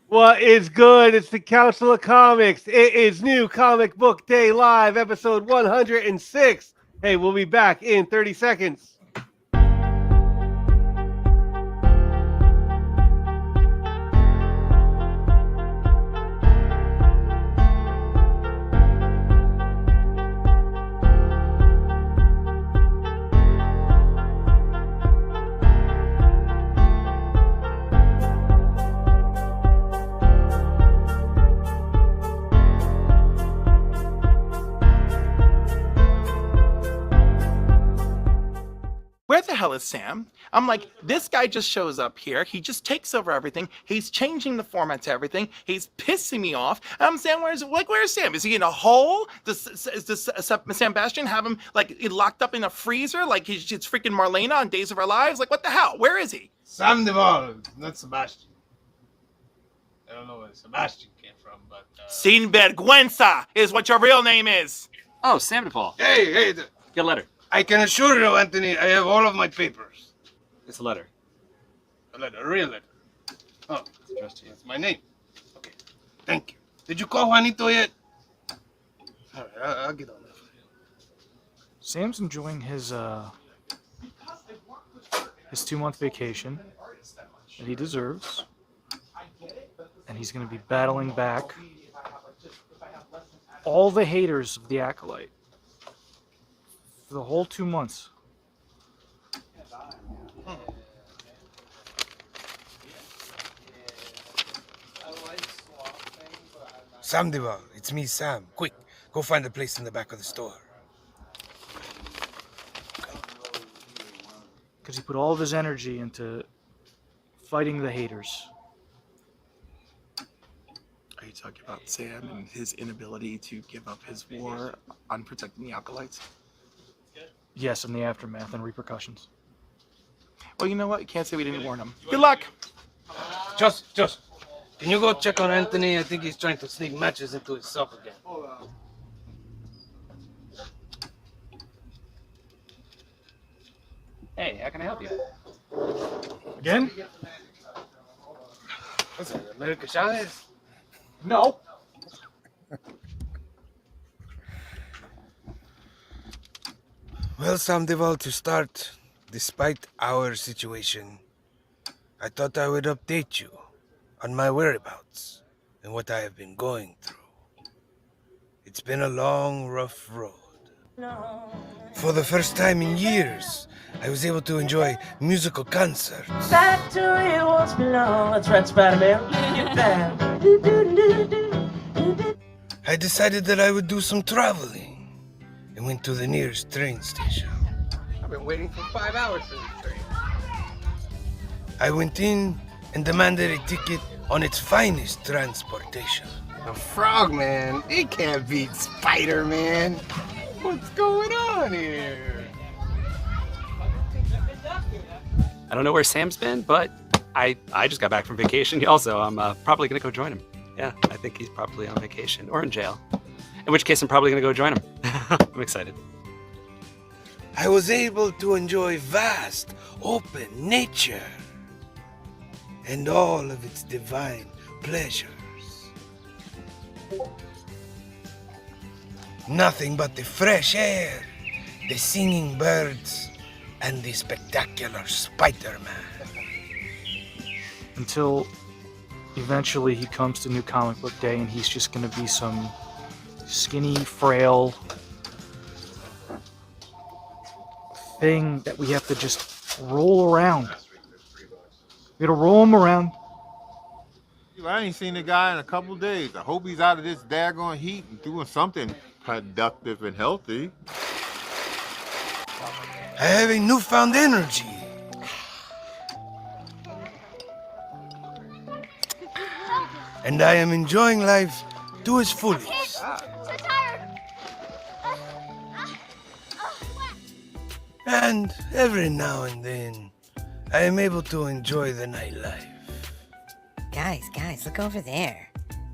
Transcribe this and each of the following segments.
What is good? It's the Council of Comics. It is New Comic Book Day Live, episode 106. Hey, we'll be back in 30 seconds. Where the hell is Sam? I'm like, this guy just shows up here. He just takes over everything. He's changing the format to everything. He's pissing me off. And I'm saying, where's Sam? Is he in a hole? Does Sam Bastian have him like locked up in a freezer? Like it's freaking Marlena on Days of Our Lives? Like what the hell? Where is he? Sam Duvall, not Sebastian. I don't know where Sebastian came from, but... Sinvergüenza is what your real name is. Oh, Sam DePaul. Hey, Get a letter. I can assure you, Anthony, I have all of my papers. It's a letter. A real letter. Oh, It's addressed to you. that's my name. Okay, thank you. Did you call Juanito yet? All right, I'll get on that for you. Sam's enjoying his 2-month vacation that he deserves, and he's going to be battling back all the haters of the Acolyte for the whole 2 months. Sam Duvall, it's me, Sam. Quick, go find a place in the back of the store. Because he put all of his energy into fighting the haters. Are you talking about Sam and his inability to give up his war on protecting the Acolytes? Yes, and the aftermath and repercussions. Well, you know what? You can't say we didn't warn him. Good luck. Just, can you go check on Anthony? I think he's trying to sneak matches into himself again. Hey, how can I help you? Again? What's that, America Chavez? No. Well, Sam Duvall, to start, despite our situation, I thought I would update you on my whereabouts and what I have been going through. It's been a long, rough road. For the first time in years, I was able to enjoy musical concerts. Back to where it was below. That's right, Spider-Man. Get down. I decided that I would do some traveling and went to the nearest train station. I've been waiting for 5 hours for this train. I went in and demanded a ticket on its finest transportation. The Frogman, he can't beat Spider-Man. What's going on here? I don't know where Sam's been, but I just got back from vacation also. I'm probably going to go join him. Yeah, I think he's probably on vacation or in jail. In which case, I'm probably going to go join him. I'm excited. I was able to enjoy vast, open nature and all of its divine pleasures. Nothing but the fresh air, the singing birds, and the spectacular Spider-Man. Until eventually he comes to New Comic Book Day and he's just going to be some skinny, frail thing that we have to just roll around. We gotta roll him around. I ain't seen the guy in a couple days. I hope he's out of this daggone heat and doing something productive and healthy. I have a newfound energy. And I am enjoying life to its fullest. So tired. And every now and then, I am able to enjoy the nightlife. Guys, look over there.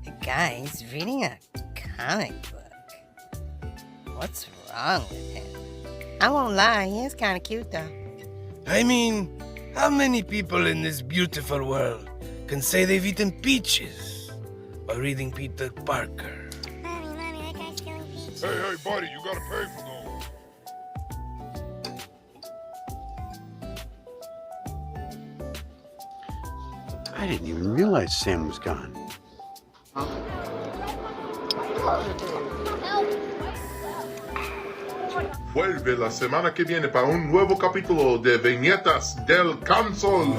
The guy's reading a comic book. What's wrong with him? I won't lie, he is kind of cute though. I mean, how many people in this beautiful world can say they've eaten peaches while reading Peter Parker. Mommy, that guy's killing peaches. Hey, buddy, you gotta pay for those. I didn't even realize Sam was gone. Vuelve la semana que viene para un nuevo capítulo de Viñetas del Consol.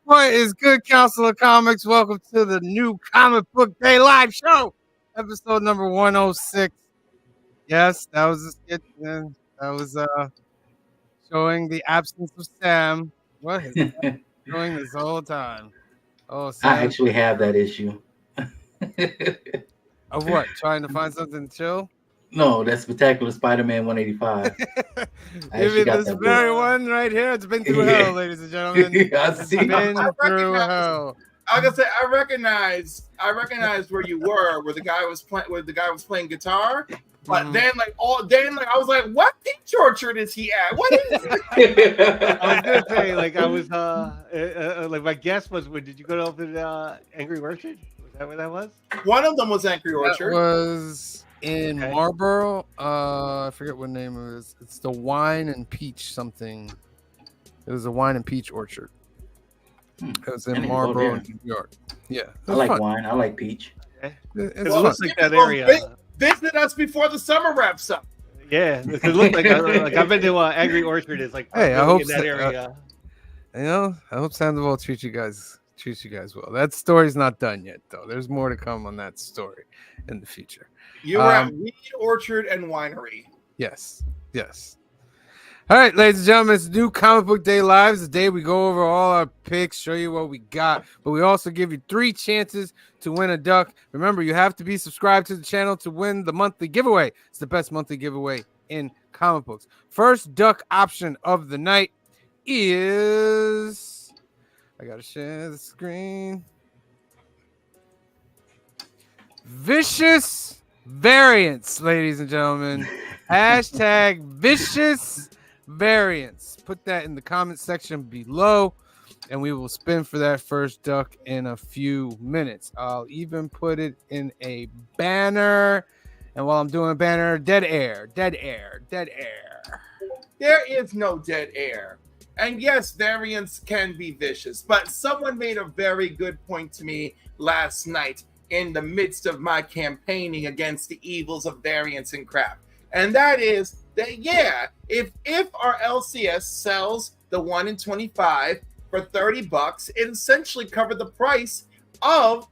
What is good, Council of Comics? Welcome to the new Comic Book Day live show, episode number 106. Yes, that was a skit. And that was showing the absence of Sam. What is Sam doing this whole time? Oh, Sam. I actually have that issue. Of what? Trying to find something to chill? No, that's Spectacular Spider-Man 185. Give me this very one right here. It's been through hell, ladies and gentlemen. It's been through hell. I was gonna say I recognized where you were, where the guy was playing guitar. But then I was like, what peach orchard is he at? What is it? I was gonna say, like my guess was, did you go over to the Angry Orchard? Was that where that was? One of them was Angry Orchard. That was in Marlboro. I forget what name it was. It's the Wine and Peach something. It was a Wine and Peach Orchard. It was in Marlboro, New York. Yeah, I like wine. I like peach. It looks like that area. Visit us before the summer wraps up. Yeah, it looked like I've been to Angry Orchard. Is like hey, I hope in that area. I hope Sandoval treats you guys well. That story's not done yet, though. There's more to come on that story in the future. You were at Weed Orchard and Winery. Yes. All right, ladies and gentlemen, it's new Comic Book Day Lives. The day we go over all our picks, show you what we got, but we also give you 3 chances to win a duck. Remember, you have to be subscribed to the channel to win the monthly giveaway. It's the best monthly giveaway in comic books. First duck option of the night is... I gotta share the screen. Vicious Variants, ladies and gentlemen. Hashtag Vicious Variants. Put that in the comment section below, and we will spin for that first duck in a few minutes. I'll even put it in a banner. And while I'm doing a banner, dead air. There is no dead air. And yes, variants can be vicious, but someone made a very good point to me last night in the midst of my campaigning against the evils of variants and crap. And that is that, yeah, if our LCS sells the 1 in 25 for $30, it essentially covered the price of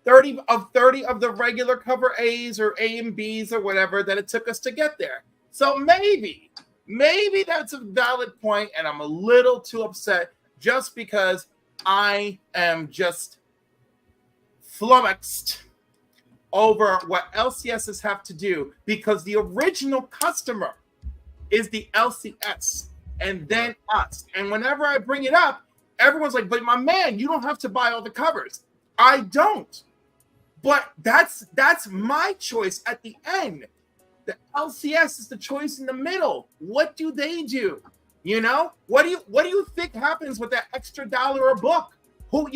30 of the regular cover A's or A and B's or whatever that it took us to get there. So maybe that's a valid point, and I'm a little too upset just because I am just flummoxed over what LCSs have to do, because the original customer is the LCS and then us. And whenever I bring it up, everyone's like, but my man, you don't have to buy all the covers. I don't. But that's my choice at the end. The LCS is the choice in the middle. What do they do? You know, what do you think happens with that extra $1 a book? Who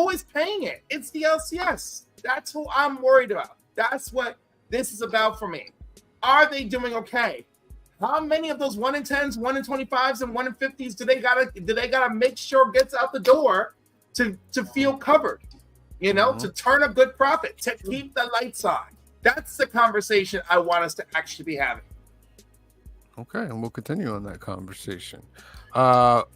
is paying it? It's the LCS. That's who I'm worried about. That's what this is about for me. Are they doing okay? How many of those 1 in 10s, 1 in 25s, and 1 in 50s do they gotta make sure gets out the door to feel covered? You know, to turn a good profit, to keep the lights on. That's the conversation I want us to actually be having. Okay, and we'll continue on that conversation.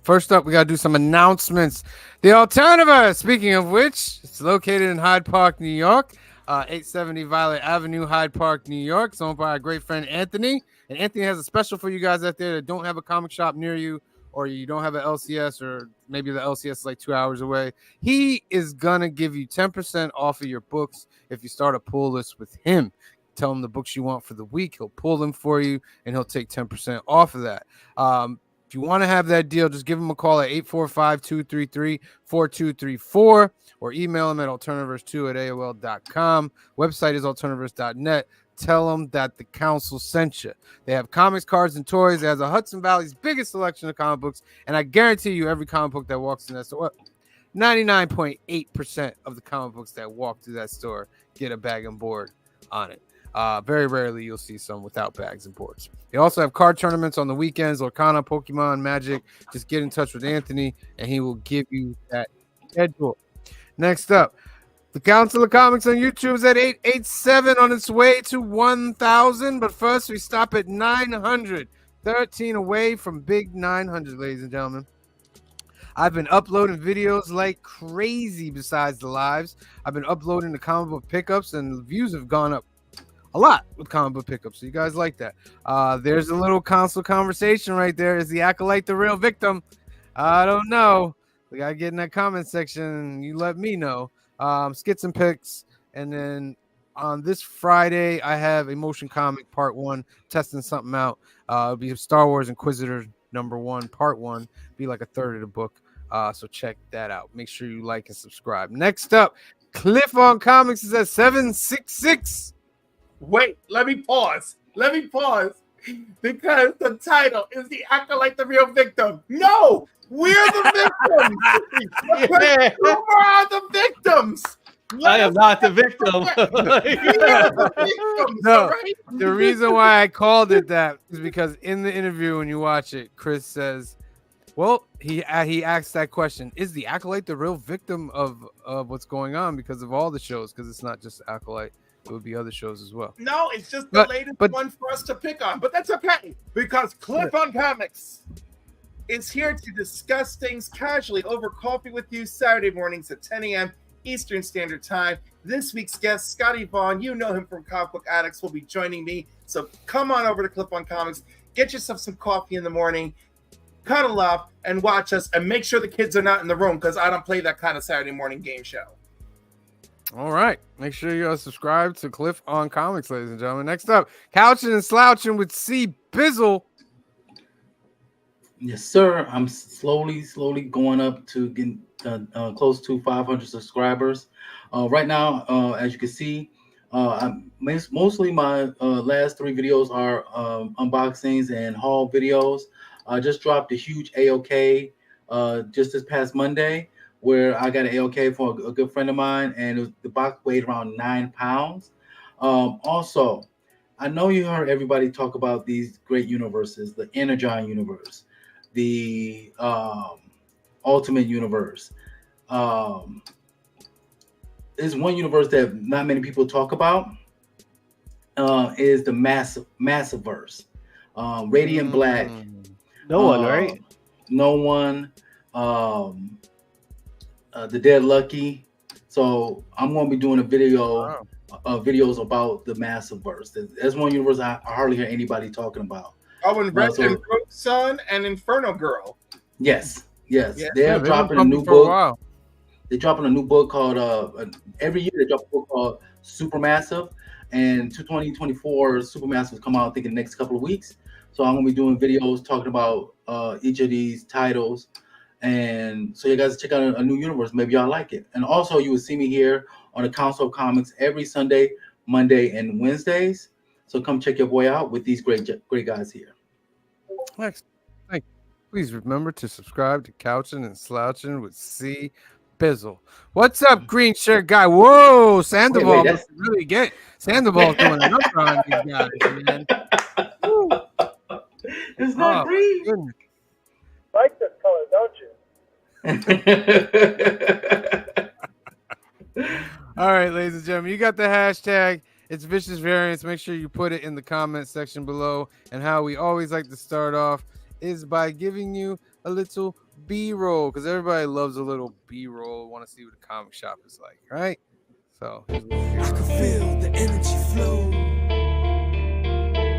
First up, we got to do some announcements. The Alternative, speaking of which, it's located in Hyde Park, New York, 870 Violet Avenue, Hyde Park, New York. It's owned by our great friend Anthony. And Anthony has a special for you guys out there that don't have a comic shop near you, or you don't have an LCS, or maybe the LCS is like 2 hours away. He is going to give you 10% off of your books if you start a pull list with him. tell him the books you want for the week. He'll pull them for you, and he'll take 10% off of that. If you want to have that deal, just give him a call at 845-233-4234 or email him at alternativerse2@aol.com. Website is alternativerse.net. Tell them that the council sent you. They have comics, cards, and toys. It has a Hudson Valley's biggest selection of comic books, and I guarantee you every comic book that walks in that store, 99.8% of the comic books that walk through that store get a bag and board on it. Very rarely you'll see some without bags and boards. They also have card tournaments on the weekends, Lorcana, Pokemon, Magic. Just get in touch with Anthony, and he will give you that schedule. Next up, the Council of Comics on YouTube is at 887 on its way to 1,000. But first, we stop at 900. 13 away from big 900, ladies and gentlemen. I've been uploading videos like crazy besides the lives. I've been uploading the comic book pickups, and the views have gone up a lot with comic book pickups. So you guys like that. There's a little console conversation right there. Is the Acolyte the real victim? I don't know. We got to get in that comment section, and you let me know. Skits and picks. And then on this Friday, I have a motion comic part 1, testing something out. It'll be Star Wars Inquisitor #1, part 1. Be like a third of the book. So check that out. Make sure you like and subscribe. Next up, Cliff on Comics is at 766. Wait, let me pause. Because the title is The Acolyte the Real Victim. No, we're the victims. Yeah. We are the victims. I am not the victim. We are the victims, No, all right? the reason why I called it that is because in the interview, when you watch it, Chris says, well, he asked that question, is the Acolyte the real victim of what's going on because of all the shows? Because it's not just Acolyte. It would be other shows as well. No, it's just the latest one for us to pick on. But that's okay, because Cliff on Comics is here to discuss things casually over coffee with you Saturday mornings at 10 a.m. Eastern Standard Time. This week's guest, Scotty Vaughn, you know him from Comic Book Addicts, will be joining me. So come on over to Cliff on Comics, get yourself some coffee in the morning, cuddle up, and watch us, and make sure the kids are not in the room, because I don't play that kind of Saturday morning game show. All right. Make sure you subscribe to Cliff on Comics, ladies and gentlemen. Next up, Couching and Slouching with C. Bizzle. Yes, sir. I'm slowly going up to getting close to 500 subscribers. Right now, as you can see, mostly my last 3 videos are unboxings and haul videos. I just dropped a huge AOK just this past Monday, where I got an AOK for a good friend of mine, and the box weighed around 9 pounds. Also, I know you heard everybody talk about these great universes, the Energon universe, the Ultimate universe. There's one universe that not many people talk about, is the Massiverse. Radiant Black. No one, right? No one. The Dead Lucky. So I'm going to be doing a video, videos about the Massiverse. That's one universe I hardly hear anybody talking about. Oh, and Red and Rogue Sun and Inferno Girl. Yes. Yeah. They're dropping a new book. They're dropping a new book called every year they drop a book called Supermassive, and 2024 Supermassive come out I think in the next couple of weeks. So I'm gonna be doing videos talking about each of these titles, and so you guys check out a new universe. Maybe y'all like it. And also you will see me here on the Council of Comics every Sunday, Monday, and Wednesdays. So come check your boy out with these great guys here. Next, thank you. Please remember to subscribe to Couching and Slouching with C. Bizzle. What's up, green shirt guy? Whoa, Sandoval must really get Sandoval doing a number on these guys, man. It's not green. Goodness. Like this color, don't you? All right, ladies and gentlemen, you got the hashtag. It's Vicious Variants. Make sure you put it in the comment section below. And how we always like to start off is by giving you a little B-roll, because everybody loves a little B-roll. Want to see what the comic shop is like, right? So I can feel the energy flow.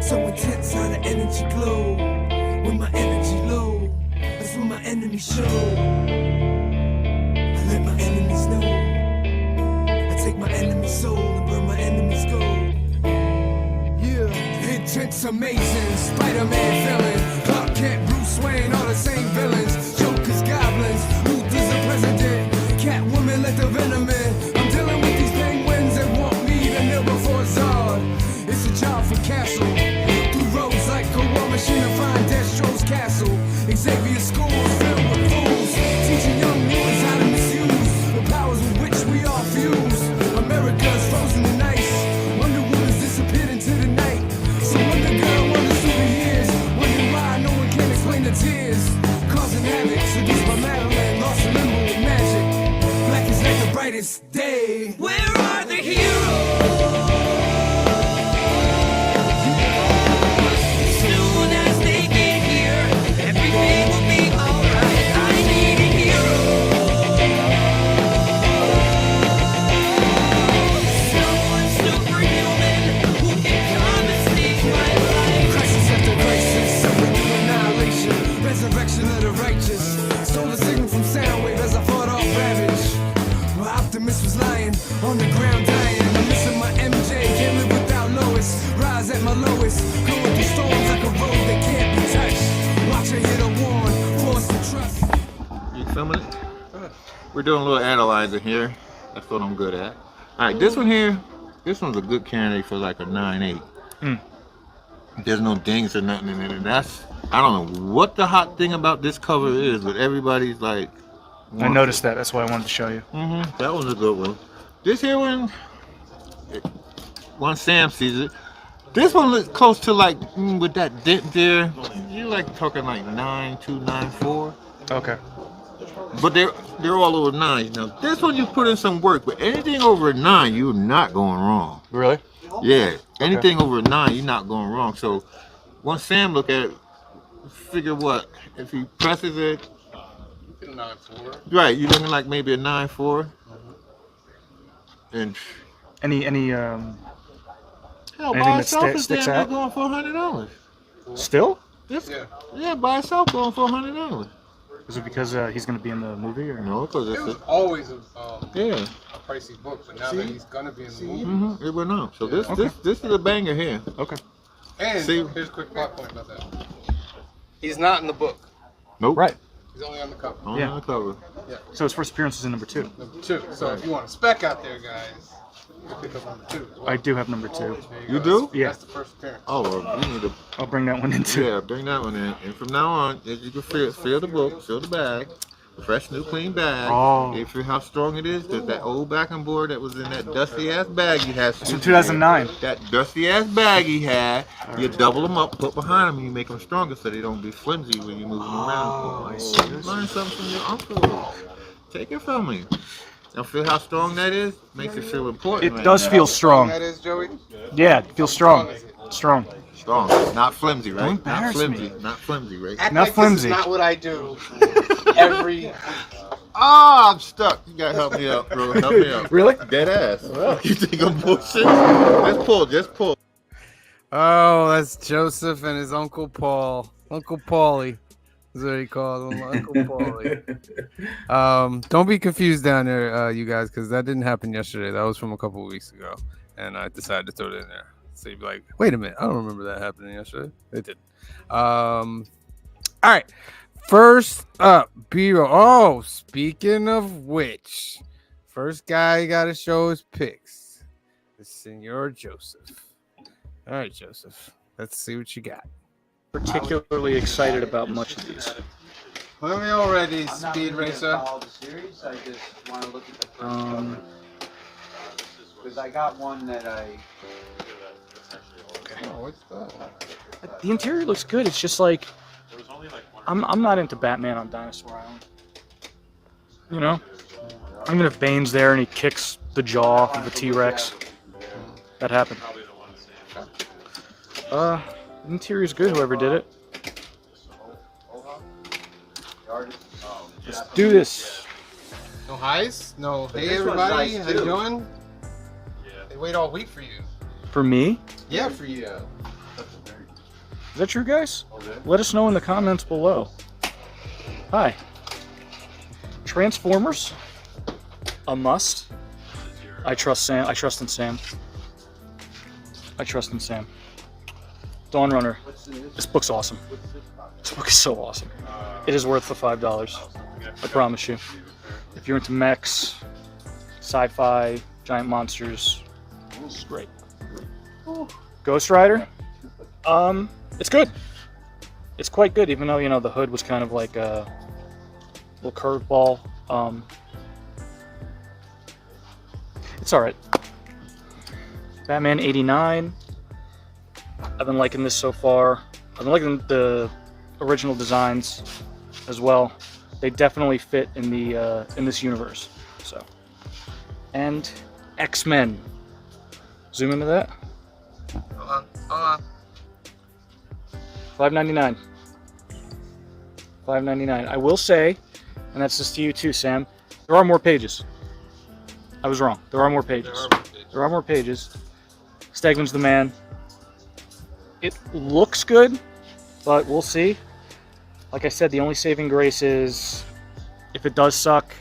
So intense how the energy glow. When my energy low, that's when my enemies show. I let my enemies know. I take my enemy's soul and burn my enemy's gold. Mutants amazing, Spider-Man villain, Clark Kent, Bruce Wayne, all the same villains. Joker's goblins, Luther's the president, Catwoman let the venom in. I'm dealing with these penguins that want me to kneel before Zod. It's a job for Castle. Through roads like a war machine to find Destro's castle. Xavier schools filled with fools, teaching young mutants how to misuse the powers with which we all fuse. America's frozen in ice. Wonder Woman's disappeared into the night. So Wonder Girl wonders through the years, wondering why no one can explain the tears. Causing havoc, seduced by Madeline, lost a limbo with magic. Black is like the brightest day. Where are the heroes? Resurrection of the righteous. Stole a signal from Soundwave as I fought off Ravage. My optimist was lying on the ground dying. I'm missing my MJ, can't live without Lois. Rise at my lowest, going through storms like a road that can't be touched. Watch her hit a warn, force to trust. You filming it? We're doing a little analyzing here. That's what I'm good at. Alright, this one here, this one's a good candidate for like a 9.8. There's no dings or nothing in it, and that's, I don't know what the hot thing about this cover is, but everybody's like... I noticed that. That's why I wanted to show you. That was a good one. This here one, once Sam sees it, this one looks close to like, with that dent there, you're like talking like 9.2, 9.4. Okay. But they're all over 9. Now this one you put in some work, but anything over 9, you're not going wrong. Really? Yeah. Anything over 9, you're not going wrong. So once Sam look at it, figure what? If he presses it, right, you're looking like maybe a 9.4. And any hell, anything by that itself is sticks damn out? near going for $100. Still? Yeah, by itself going for $100. Is it because he's going to be in the movie? Or? No, because it was always a pricey book, but now that he's going to be in the movie. It went up. So this is a banger here. Okay. And here's a quick plot point about that. He's not in the book. Nope. Right. He's only on the cover. Only on the cover. Yeah. So his first appearance is in number 2. Number 2. So if you want a spec out there, guys, you pick up number 2 as well. I do have number 2. You do? Yeah. That's the first appearance. Oh, well, you need to... I'll bring that one in too. Yeah, bring that one in. And from now on, as you can feel the book, feel the bag. Fresh, new, clean bag. Oh. You feel how strong it is? Because that old backing board that was in that dusty-ass bag you had. It's from 2009. That dusty-ass bag he had, you double them up, put behind them, and you make them stronger so they don't be flimsy when you move them around. I see. Learn something from your uncle. Take it from me. Now feel how strong that is? Makes it feel important. It does feel strong. That is, Joey? Yeah, it feels strong. Strong. Strong. Not flimsy, right? Don't Not embarrass flimsy. me. Not flimsy, right? Act Not like flimsy. This is not what I do every... Ah, I'm stuck. You gotta help me out, bro. Help me out. Really? Dead ass. You think I'm bullshit? Just pull. Just pull. Oh, that's Joseph and his Uncle Paul. Uncle Paulie is what he calls him. Uncle Paulie. Don't be confused down there, you guys, because that didn't happen yesterday. That was from a couple of weeks ago. And I decided to throw it in there. So you'd be like, wait a minute. I don't remember that happening yesterday. It didn't. All right. First up, B-roll. Oh, speaking of which, first guy got to show his picks. The Senor Joseph. All right, Joseph. Let's see what you got. Particularly excited about much of these. When are we all ready, Speed Racer? Because I got one that I... Okay. Oh, what's that? The interior looks good. It's just like I'm not into Batman on Dinosaur Island. You know, even if Bane's there and he kicks the jaw off of the T-Rex, that happened. The interior's good. Whoever did it. Let's do this. No highs? No, But hey this one's everybody, nice, how you too. doing? They wait all week for you. For me? Yeah, for you. Is that true, guys? Let us know in the comments below. Hi. Transformers? A must. I trust Sam. I trust in Sam. I trust in Sam. Dawn Runner. This book's awesome. This book is so awesome. It is worth the $5. I promise you. If you're into mechs, sci-fi, giant monsters, it's great. Ghost Rider. It's good. It's quite good, even though, you know, the hood was kind of like a little curveball. It's alright. Batman 89. I've been liking this so far. I've been liking the original designs as well. They definitely fit in the in this universe. So, and X-Men. Zoom into that. Hold on. $5.99. $5.99. I will say, and that's just to you too, Sam, there are more pages. I was wrong. There are more pages. There are more pages. Stegman's the man. It looks good, but we'll see. Like I said, the only saving grace is if it does suck,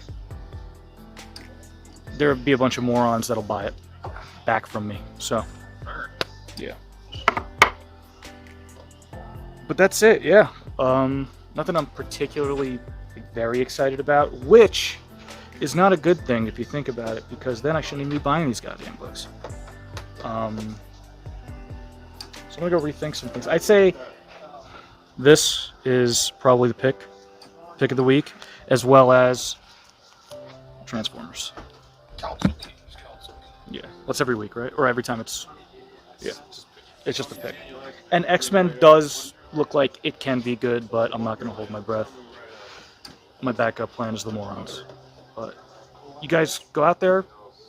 there'll be a bunch of morons that'll buy it back from me. So, yeah. But that's it, yeah. Nothing I'm particularly very excited about, which is not a good thing if you think about it, because then I shouldn't even be buying these goddamn books. So I'm gonna go rethink some things. I'd say this is probably the pick of the week, as well as Transformers. Yeah, that's every week, right? Or every time it's, yeah, it's just a pick. And X-Men does look like it can be good, but I'm not gonna hold my breath. My backup plan is the morons. But you guys go out there,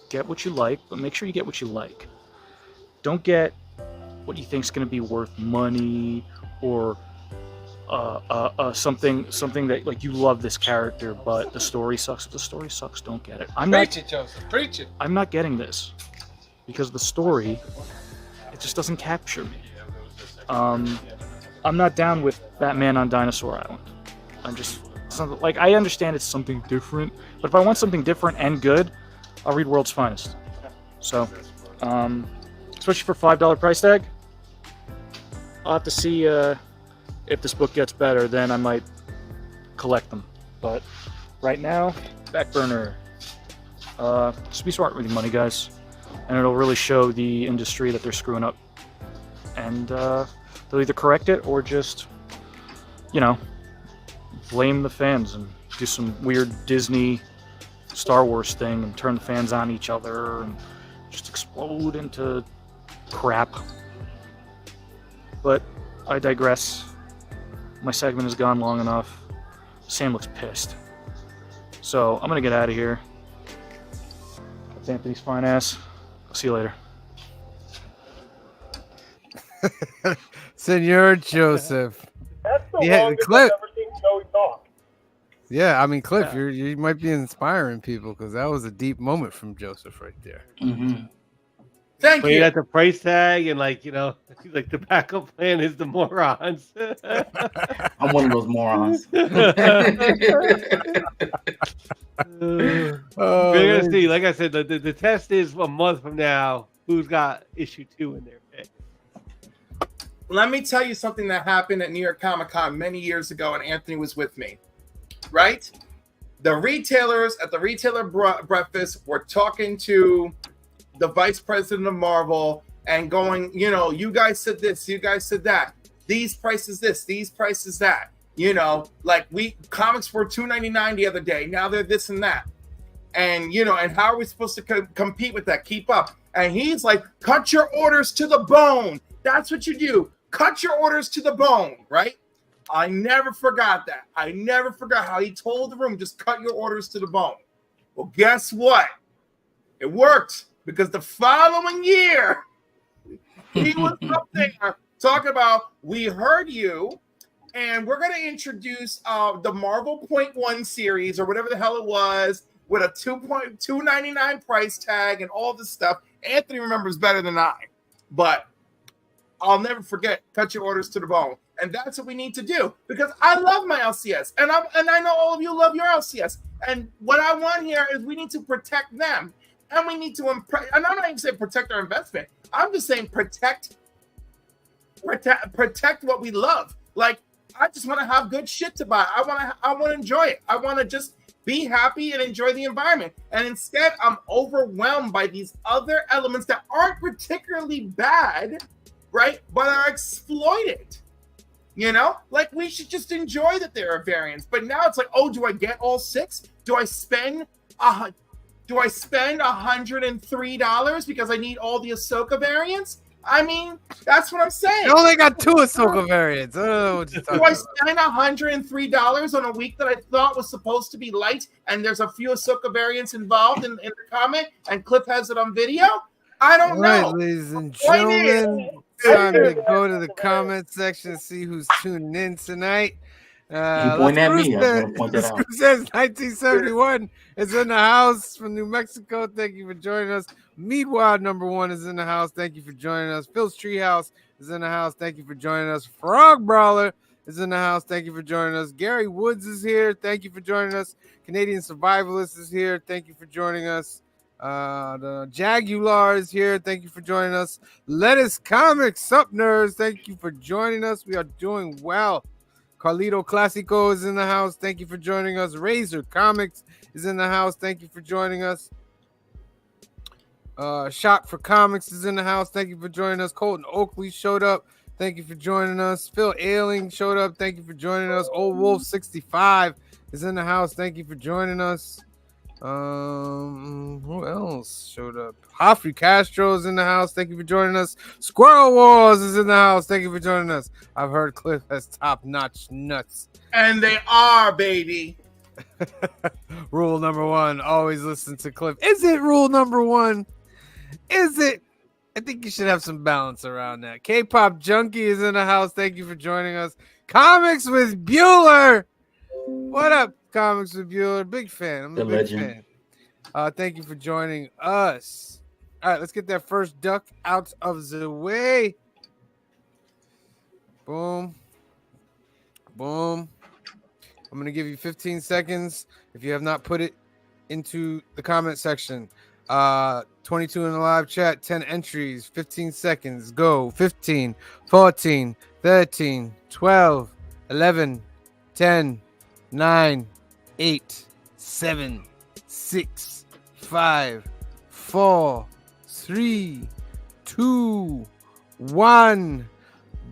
get what you like, but make sure you get what you like. Don't get what you think is going to be worth money, or something that, like, you love this character, but the story sucks. If the story sucks, don't get it. Preach it, Joseph. Preach it. I'm not getting this because the story, it just doesn't capture me. I'm not down with Batman on Dinosaur Island. I'm just like, I understand it's something different, but if I want something different and good, I'll read World's Finest. So, especially for $5 price tag, I'll have to see if this book gets better. Then I might collect them. But right now, back burner. Just be smart with your money, guys, and it'll really show the industry that they're screwing up. And they'll either correct it or just, you know, blame the fans and do some weird Disney Star Wars thing and turn the fans on each other and just explode into crap. But I digress. My segment has gone long enough. Sam looks pissed. So I'm gonna get out of here. That's Anthony's fine ass. I'll see you later. Senor Joseph. That's the Yeah, longest Cliff. I've ever seen Joey talk. Yeah, I mean, Cliff, you might be inspiring people, because that was a deep moment from Joseph right there. Mm-hmm. Thank But you. you got the price tag, and, like, you know, like, the backup plan is the morons. I'm one of those morons. We're gonna see. Like I said, the test is a month from now. Who's got issue 2 in their pick? Let me tell you something that happened at New York Comic Con many years ago, and Anthony was with me. Right? The retailers at the retailer breakfast were talking to the vice president of Marvel and going, you know, you guys said this, you guys said that. These prices this, these prices that. You know, like, comics were $2.99 the other day. Now they're this and that. And, you know, and how are we supposed to compete with that? Keep up. And he's like, cut your orders to the bone. That's what you do. Cut your orders to the bone, right? I never forgot that. I never forgot how he told the room, just cut your orders to the bone. Well, guess what? It worked, because the following year, he was up there talking about, we heard you, and we're going to introduce the Marvel .1 series, or whatever the hell it was, with a $2.99 price tag and all this stuff. Anthony remembers better than I, but I'll never forget, cut your orders to the bone. And that's what we need to do, because I love my LCS, and I know all of you love your LCS. And what I want here is we need to protect them, and we need to and I'm not even saying protect our investment. I'm just saying protect protect what we love. Like, I just want to have good shit to buy. I want to enjoy it. I want to just be happy and enjoy the environment. And instead, I'm overwhelmed by these other elements that aren't particularly bad, right? But are exploited. You know, like, we should just enjoy that there are variants. But now it's like, oh, do I get all 6? Do I spend $103 because I need all the Ahsoka variants? I mean, that's what I'm saying. You only got 2 Ahsoka variants. I don't know what you're talking Do I about. spend $103 on a week that I thought was supposed to be light, and there's a few Ahsoka variants involved in the comment, and Cliff has it on video? I don't All right, know. ladies and Point is- gentlemen, time to go to the comment section and see who's tuning in tonight. He pointed at me. I just want to point that out. Says 1971 is in the house from New Mexico. Thank you for joining us. Meanwhile, #1 is in the house. Thank you for joining us. Phil's Treehouse is in the house. Thank you for joining us. Frog Brawler is in the house. Thank you for joining us. Gary Woods is here. Thank you for joining us. Canadian Survivalist is here. Thank you for joining us. The Jagular is here. Thank you for joining us. Lettuce Comics, sup nerds. Thank you for joining us. We are doing well. Carlito Classico is in the house. Thank you for joining us. Razor Comics is in the house. Thank you for joining us. Shot for Comics is in the house. Thank you for joining us. Colton Oakley showed up. Thank you for joining us. Phil Ailing showed up. Thank you for joining us. Old Wolf 65 is in the house. Thank you for joining us. Who else showed up? Hoffrey Castro is in the house. Thank you for joining us. Squirrel Wars is in the house. Thank you for joining us. I've heard Cliff has top-notch nuts. And they are, baby. Rule #1, always listen to Cliff. Is it rule #1? Is it? I think you should have some balance around that. K-Pop Junkie is in the house. Thank you for joining us. Comics with Bueller. What up, Comics with Bueller? Big fan. I'm a big fan. Thank you for joining us. All right, let's get that first duck out of the way. Boom. Boom. I'm going to give you 15 seconds if you have not put it into the comment section. 22 in the live chat, 10 entries, 15 seconds. Go. 15, 14, 13, 12, 11, 10, 9, 8, 7, 6, 5, 4, 3, 2, 1.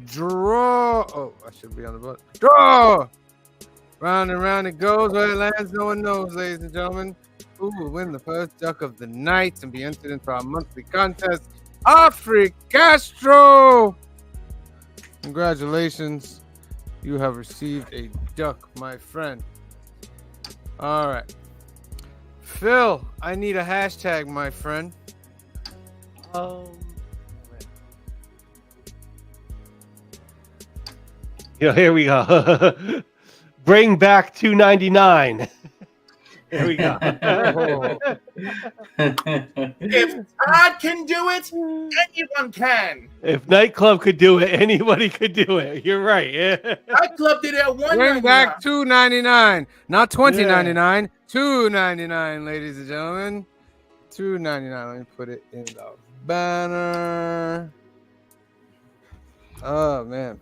Draw. Oh, I should be on the button. Draw. Round and round it goes. Where it lands, no one knows, ladies and gentlemen. Who will win the first duck of the night and be entered into our monthly contest? Hoffrey Castro. Congratulations. You have received a duck, my friend. All right. Phil, I need a hashtag, my friend. Here we go. Bring back $2.99. Here we go. If Todd can do it, anyone can. If Nightclub could do it, anybody could do it. You're right. Yeah. Nightclub did it at $1.99. Bring back $2.99, not $20.99. $2.99, ladies and gentlemen. $2.99. Let me put it in the banner. Oh man.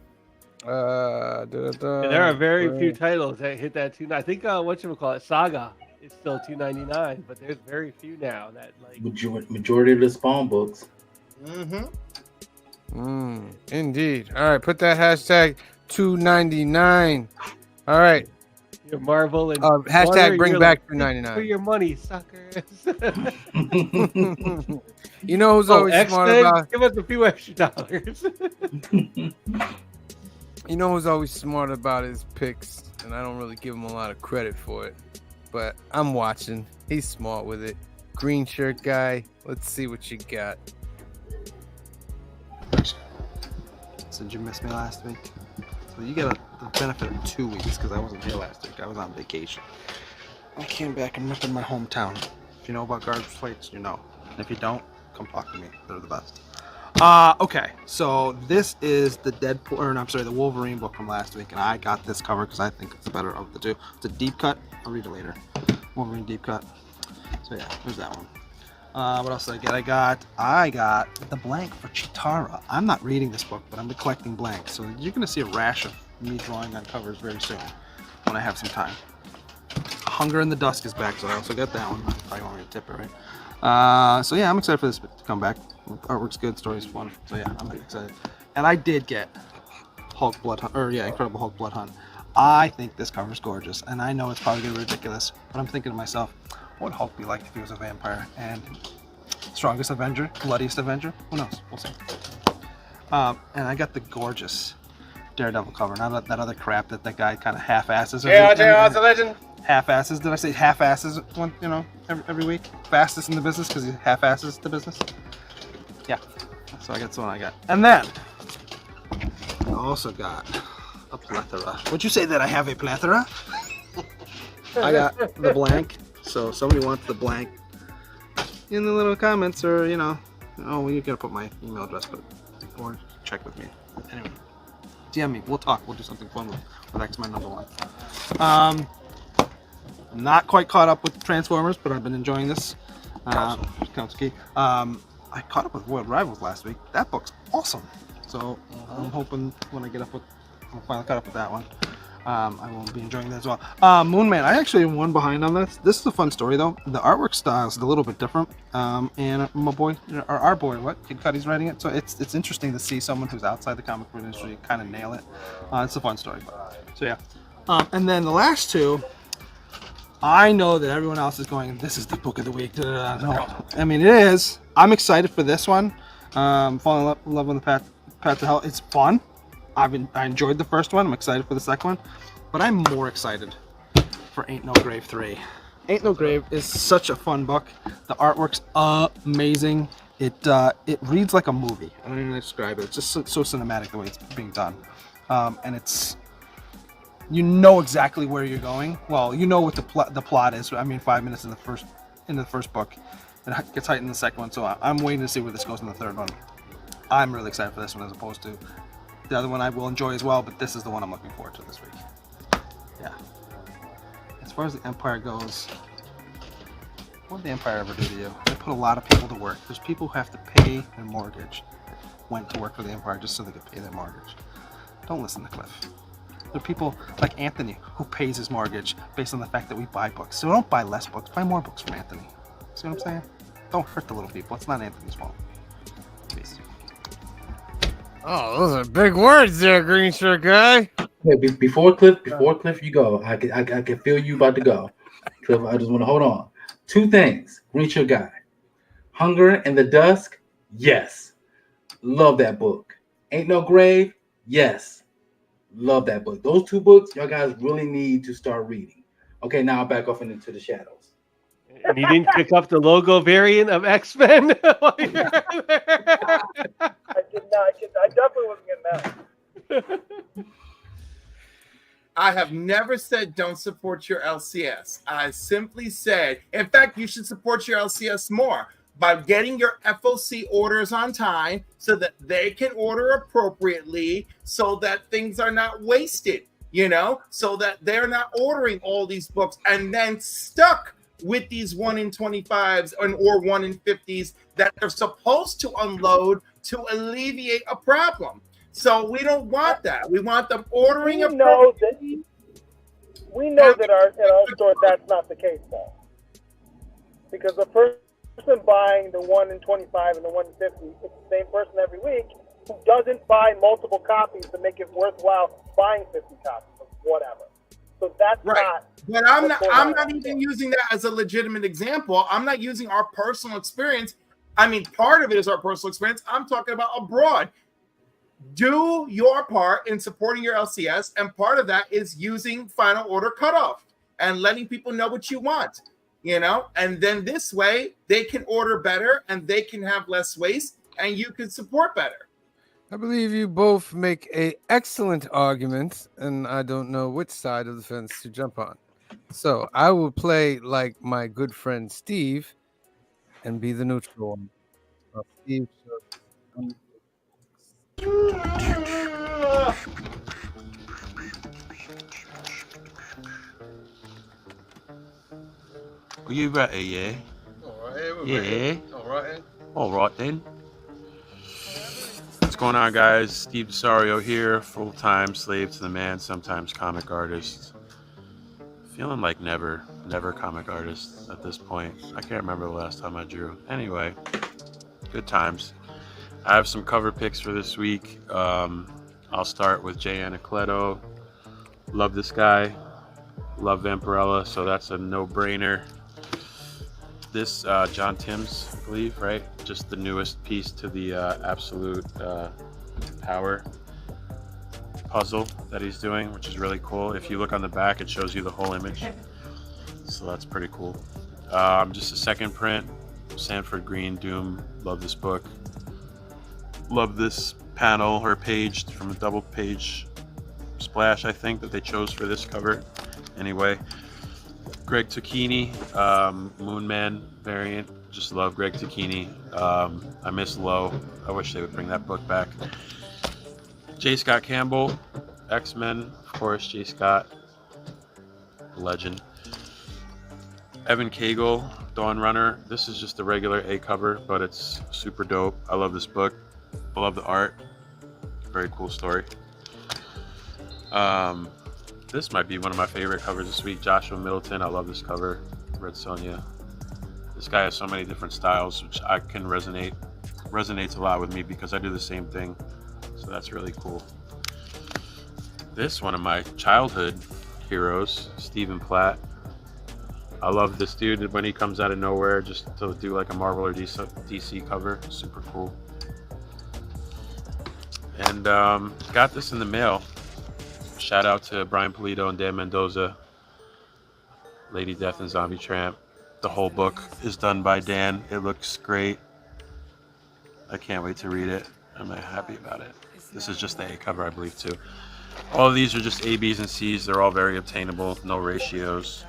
There are very few titles that hit that $2.99. I think whatchamacallit, Saga is still $2.99, but there's very few now that like majority of the Spawn books. Indeed. All right, put that hashtag $2.99. All right. Your Marvel and hashtag Warner, bring you're back like, $2.99 for your money, suckers. You know who's always smart X-Men, about? give us a few extra dollars. You know who's always smart about his picks, and I don't really give him a lot of credit for it, but I'm watching. He's smart with it. Green shirt guy. Let's see what you got. So did you miss me last week? So you get the benefit of 2 weeks because I wasn't here last week. I was on vacation. I came back and ripped in my hometown. If you know about garbage plates, you know. And if you don't, come talk to me. They're the best. Okay, so this is the the Wolverine book from last week, and I got this cover because I think it's the better of the two. It's a deep cut. I'll read it later. Wolverine deep cut. So yeah, there's that one. What else did I get? I got the blank for Chitara. I'm not reading this book, but I'm collecting blanks. So you're going to see a rash of me drawing on covers very soon when I have some time. Hunger in the Dusk is back, so I also got that one. I want me to tip it, right? So yeah, I'm excited for this to come back. Artwork's good, story's fun. So yeah, I'm excited. And I did get Hulk Blood Hunt, or yeah, Incredible Hulk Blood Hunt. I think this cover's gorgeous, and I know it's probably gonna be ridiculous, but I'm thinking to myself, what would Hulk be like if he was a vampire? And strongest Avenger, bloodiest Avenger? Who knows? We'll see. And I got the gorgeous Daredevil cover, not that other crap that guy kind of half-asses. JR, it's a legend. Half-asses. Did I say half-asses? One, every week. Fastest in the business because he half-asses the business. Yeah. So that's what I got. And then I also got a plethora. Would you say that I have a plethora? I got the blank. So somebody wants the blank in the little comments, or oh, well, you gotta put my email address, or check with me. Anyway, DM me. We'll talk. We'll do something fun with X-Men #1. I'm not quite caught up with Transformers, but I've been enjoying this. Council Key. I caught up with World Rivals last week. That book's awesome. So I'm hoping when I I'm finally caught up with that one. I will be enjoying that as well. Moon Man, I actually am one behind on this. This is a fun story though. The artwork style is a little bit different. And my boy, or our boy, Kid Cudi's writing it. So it's interesting to see someone who's outside the comic book industry kind of nail it. It's a fun story. So yeah. And then the last two, I know that everyone else is going, this is the book of the week. No, I mean, it is. I'm excited for this one. Falling in love with the Path to Hell. It's fun. I enjoyed the first one. I'm excited for the second one. But I'm more excited for Ain't No Grave 3. Ain't No Grave is such a fun book. The artwork's amazing. It reads like a movie. I don't even describe it. It's just so cinematic the way it's being done. And it's... You know exactly where you're going. Well, you know what the plot is. I mean, 5 minutes in the first book, it gets heightened in the second one. So I'm waiting to see where this goes in the third one. I'm really excited for this one as opposed to the other one. I will enjoy as well, but this is the one I'm looking forward to this week. Yeah. As far as the Empire goes, what did the Empire ever do to you? They put a lot of people to work. There's people who have to pay their mortgage, went to work for the Empire just so they could pay their mortgage. Don't listen to Cliff. There are people like Anthony who pays his mortgage based on the fact that we buy books. So don't buy less books, buy more books from Anthony. See what I'm saying? Don't hurt the little people. It's not Anthony's fault. Peace. Oh, those are big words there, green shirt guy. Hey, before Cliff, you go. I can feel you about to go. Cliff, I just want to hold on. Two things. Green shirt guy. Hunger in the Dusk. Yes. Love that book. Ain't No Grave. Yes. Love that book. Those two books, y'all guys really need to start reading. Okay, now I'm back off into the shadows. And you didn't pick up the logo variant of X-Men? I did not. I definitely wasn't getting that. I have never said don't support your LCS. I simply said, in fact, you should support your LCS more by getting your FOC orders on time so that they can order appropriately, so that things are not wasted, so that they're not ordering all these books and then stuck with these 1 in 25s or 1 in 50s that they're supposed to unload to alleviate a problem. So we don't want that. We want them ordering appropriately. We know that in our store that's not the case, though, because the person buying the 1 in 25 and the 1 in 50, it's the same person every week who doesn't buy multiple copies to make it worthwhile buying 50 copies of whatever. So that's right. But I'm not even using that as a legitimate example. I'm not using our personal experience. I mean, part of it is our personal experience. I'm talking about abroad. Do your part in supporting your LCS, and part of that is using final order cutoff and letting people know what you want, and then this way they can order better and they can have less waste and you can support better. I believe you both make an excellent argument, and I don't know which side of the fence to jump on. So I will play like my good friend Steve and be the neutral one. Steve, Are you ready, yeah? All right, here we Yeah. All right. All right then. What's going on, guys? Steve Desario here, full-time slave to the man, sometimes comic artist. Feeling like never comic artist at this point. I can't remember the last time I drew. Anyway, good times. I have some cover picks for this week. I'll start with Jay Anacleto. Love this guy. Love Vampirella, so that's a no-brainer. This John Timms, I believe, right? Just the newest piece to the Absolute Power puzzle that he's doing, which is really cool. If you look on the back, it shows you the whole image, so that's pretty cool. Just a second print, Sanford Green, Doom. Love this book. Love this panel or page from a double page splash, I think, that they chose for this cover. Anyway, Greg Tocchini, Moonman variant. Just love Greg Tocchini. I miss Low. I wish they would bring that book back. J. Scott Campbell, X-Men, of course, J. Scott, legend. Evan Cagle, Dawn Runner. This is just a regular A cover, but it's super dope. I love this book. I love the art. Very cool story. This might be one of my favorite covers this week. Joshua Middleton. I love this cover. Red Sonja. This guy has so many different styles, which I can resonates a lot with me because I do the same thing. So that's really cool. This one of my childhood heroes, Stephen Platt. I love this dude when he comes out of nowhere just to do like a Marvel or DC cover. Super cool. And got this in the mail. Shout out to Brian Pulido and Dan Mendoza. Lady Death and Zombie Tramp. The whole book is done by Dan. It looks great. I can't wait to read it. I'm happy about it. This is just the A cover, I believe, too. All of these are just A, Bs, and Cs. They're all very obtainable. No ratios.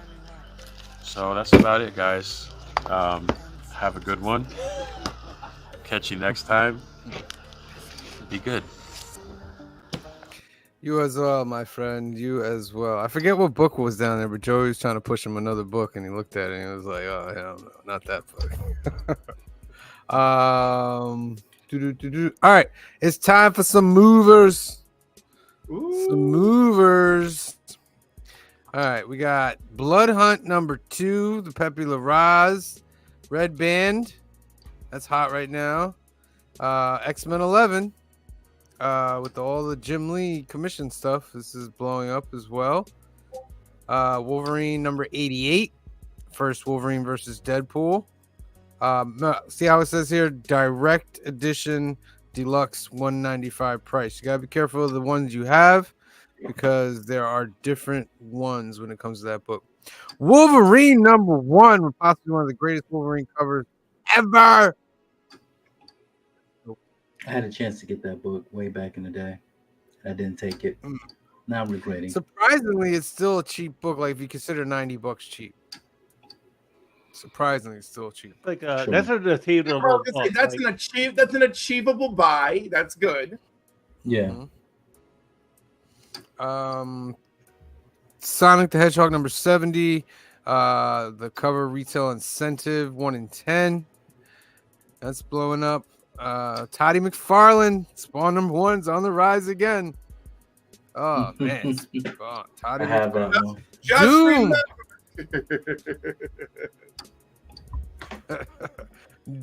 So that's about it, guys. Have a good one. Catch you next time. Be good. You as well, my friend. You as well. I forget what book was down there, but Joey was trying to push him another book, and he looked at it and he was like, "Oh hell no, not that book." All right, it's time for some movers. Some movers. All right, we got Blood Hunt #2, the Pepe Larraz Red Band. That's hot right now. X-Men 11. With all the Jim Lee commission stuff, this is blowing up as well. Wolverine #88, first Wolverine versus Deadpool. See how it says here, direct edition deluxe $195 price. You gotta be careful of the ones you have because there are different ones when it comes to that book. Wolverine #1, possibly one of the greatest Wolverine covers ever. I had a chance to get that book way back in the day. I didn't take it. Now I'm regretting. Surprisingly, it's still a cheap book. Like if you consider $90 cheap. Surprisingly, it's still cheap. Like that's an achievable book. That's an achievable buy. That's good. Yeah. Sonic the Hedgehog #70. The cover retail incentive 1 in 10. That's blowing up. Toddy McFarlane, Spawn #1's on the rise again. Oh man, Toddy I have that one. Doom.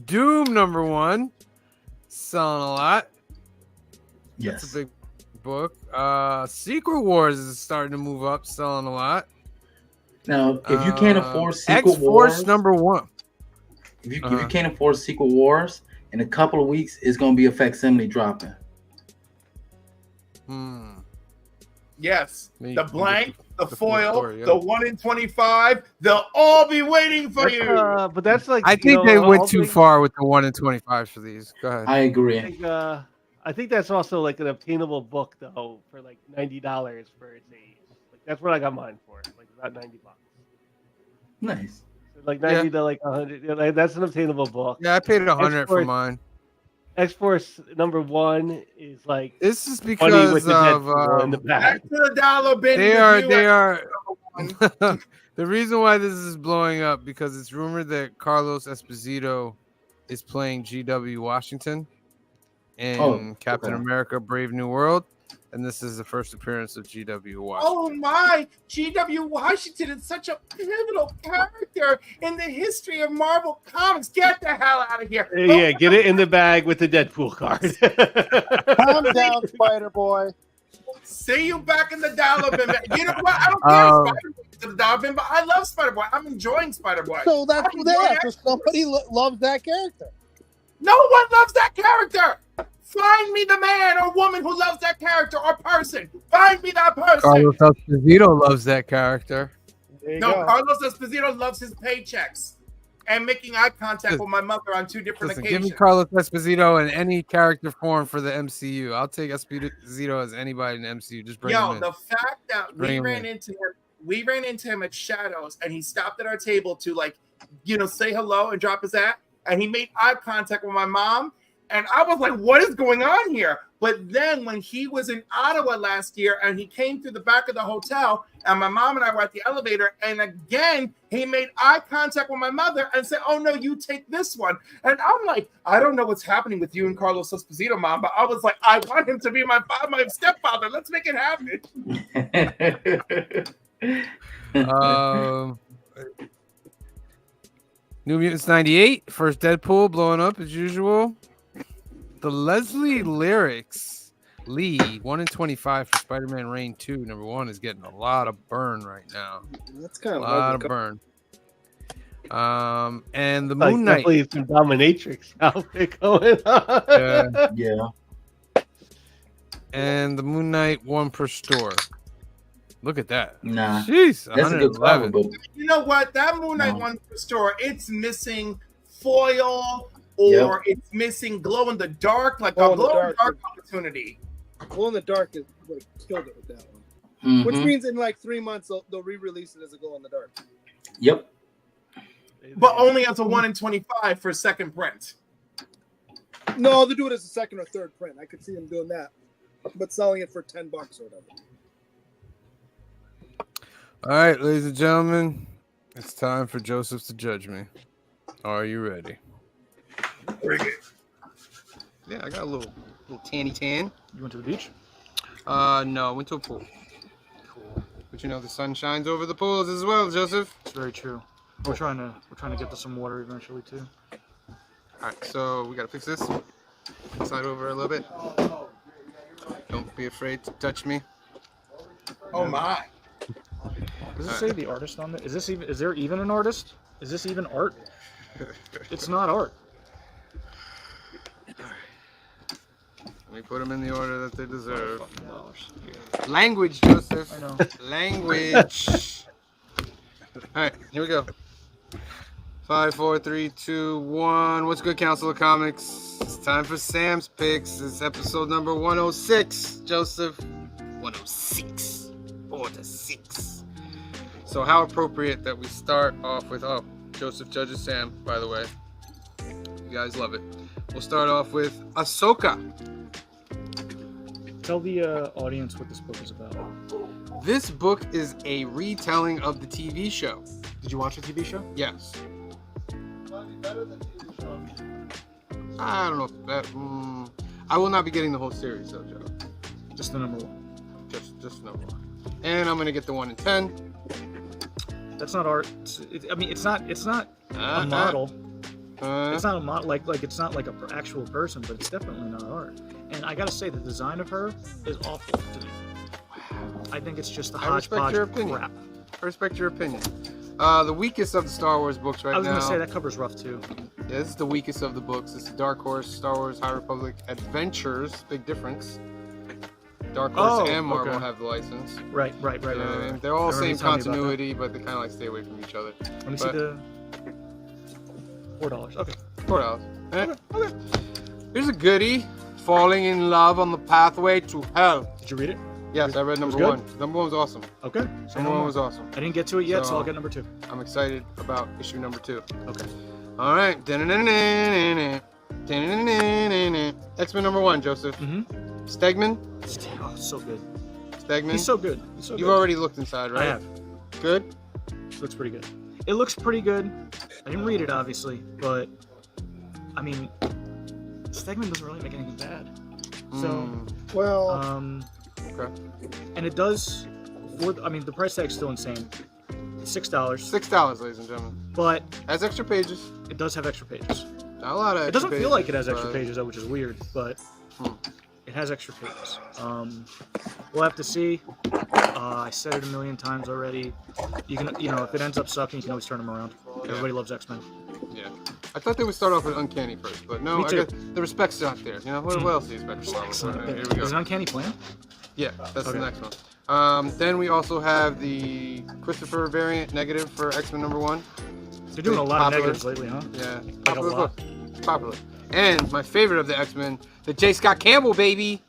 Doom #1, selling a lot. Yes, that's a big book. Secret Wars is starting to move up, selling a lot. Now, if you can't afford Secret X-Force Wars, #1. if you can't afford Secret Wars, in a couple of weeks, it's going to be a facsimile dropping. Yes, the blank, the foil, story, yeah. the 1 in 25. They'll all be waiting for you. But that's like I think they went too far with the 1 in 25 for these. Go ahead. I agree. I think that's also like an obtainable book though for like $90 for its age. Like that's what I got mine for, like about $90. Nice. Like 90 to like 100. Like, that's an obtainable book. Yeah, I paid 100 for mine. X-Force #1 is like this is funny because with the of Deadpool in the back. Back to the dollar bin. They are The reason why this is blowing up because it's rumored that Carlos Esposito is playing G.W. Washington in Captain America: Brave New World, and this is the first appearance of G.W. Washington. Oh my! G.W. Washington is such a pivotal character in the history of Marvel Comics. Get the hell out of here! Yeah, get it in the bag with the Deadpool card. Calm down, Spider Boy. See you back in the dollar bin. You know what? I don't care if Spider-Boy's in the dollar bin, but I love Spider-Boy. I'm enjoying Spider-Boy. So that's what they are. So somebody loves that character. No one loves that character. Find me the man or woman who loves that character or person. Find me that person. Carlos Esposito loves that character. No, Carlos Esposito loves his paychecks and making eye contact with my mother on 2 different Listen, occasions. give me Carlos Esposito in any character form for the MCU. I'll take Esposito as anybody in the MCU. Just bring him in. The fact that we ran into him at Shadows and he stopped at our table to say hello and drop his hat, and he made eye contact with my mom, and I was like, what is going on here? But then when he was in Ottawa last year and he came through the back of the hotel and my mom and I were at the elevator, and again, he made eye contact with my mother and said, oh no, you take this one. And I'm like, I don't know what's happening with you and Carlos Esposito, Mom, but I was like, I want him to be my stepfather. Let's make it happen. New Mutants 98, first Deadpool blowing up as usual. The Leslie Lyrics lead 1 in 25 for Spider-Man Reign 2. Number 1 is getting a lot of burn right now. That's kind of a lot of burn. And the Moon Knight. Definitely some dominatrix outfit going on. Yeah. And the Moon Knight 1 per store. Look at that. Nah. Jeez, that's a good cover book. You know what? That Moon Knight one per store, it's missing foil or it's missing glow in the dark, like a glow in the dark opportunity. Glow in the dark is killed it with that one. Mm-hmm. Which means in 3 months they'll re-release it as a glow in the dark. Yep. But only as a 1 in 25 for second print. No, they'll do it as a second or third print. I could see them doing that, but selling it for $10 or whatever. All right, ladies and gentlemen, it's time for Joseph to judge me. Are you ready? Bring it. Yeah, I got a little tanny tan. You went to the beach? No, I went to a pool. Cool. But the sun shines over the pools as well, Joseph. It's very true. We're trying to get to some water eventually too. All right, so we gotta fix this. Slide over a little bit. Don't be afraid to touch me. Oh my! Does it say the artist on it? Is there even an artist? Is this even art? It's not art. Let me put them in the order that they deserve. Language, Joseph. I know. Language. All right, here we go. 5, 4, 3, 2, 1. What's good, Council of Comics? It's time for Sam's Picks. It's episode number 106, Joseph. 106. 4 to 6. So how appropriate that we start off with, Joseph judges Sam, by the way. You guys love it. We'll start off with Ahsoka. Tell the audience what this book is about. This book is a retelling of the TV show. Did you watch the TV show? Yes. I don't know if that. I will not be getting the whole series, though, Joe. Just the number 1. Just number 1. And I'm gonna get the 1 in 10. That's not art. It's not a model. It's not a model. Like it's not like an actual person, but it's definitely not art. And I gotta say, the design of her is awful to me. I think it's just a hodgepodge of crap. I respect your opinion. The weakest of the Star Wars books right now. I was gonna say that cover's rough too. Yeah, this is the weakest of the books. It's Dark Horse, Star Wars, High Republic Adventures. Big difference. Dark Horse and Marvel have the license. Right. They're all same continuity, but they kind of like stay away from each other. Let me see the $4. Okay. $4. Okay. Here's a goodie. Falling in Love on the Pathway to Hell. Did you read it? Yes, I read number 1. Number 1 was awesome. Okay. Number 1 was awesome. I didn't get to it yet, so I'll get number 2. I'm excited about issue number 2. Okay. All right. X-Men number 1, Joseph. Stegman. Oh, so good. Stegman. He's so good. You've already looked inside, right? I have. Good? So that's pretty good. It looks pretty good. I didn't read it, obviously, but I mean, Stegman doesn't really make anything bad. So, okay. And it does. I mean, the price tag's still insane. $6. $6, ladies and gentlemen. But has extra pages. It does have extra pages. Not a lot of. It doesn't extra feel like it has pages, extra but- pages though, which is weird, but it has extra pages. We'll have to see. I said it a million times already. You can, if it ends up sucking, you can always turn them around. Everybody loves X-Men. Yeah. I thought they would start off with Uncanny first, but no, Me I too. guess the respect's out there. You know, what else do you expect from Marvel? Here we go. Is it Uncanny Plan? Yeah, that's Okay. the next one. Then we also have the Christopher variant negative for X-Men #1. They're doing a lot Popular. of negatives lately, huh? Yeah, Like a popular lot. book. Popular. And my favorite of the X-Men, the J. Scott Campbell baby.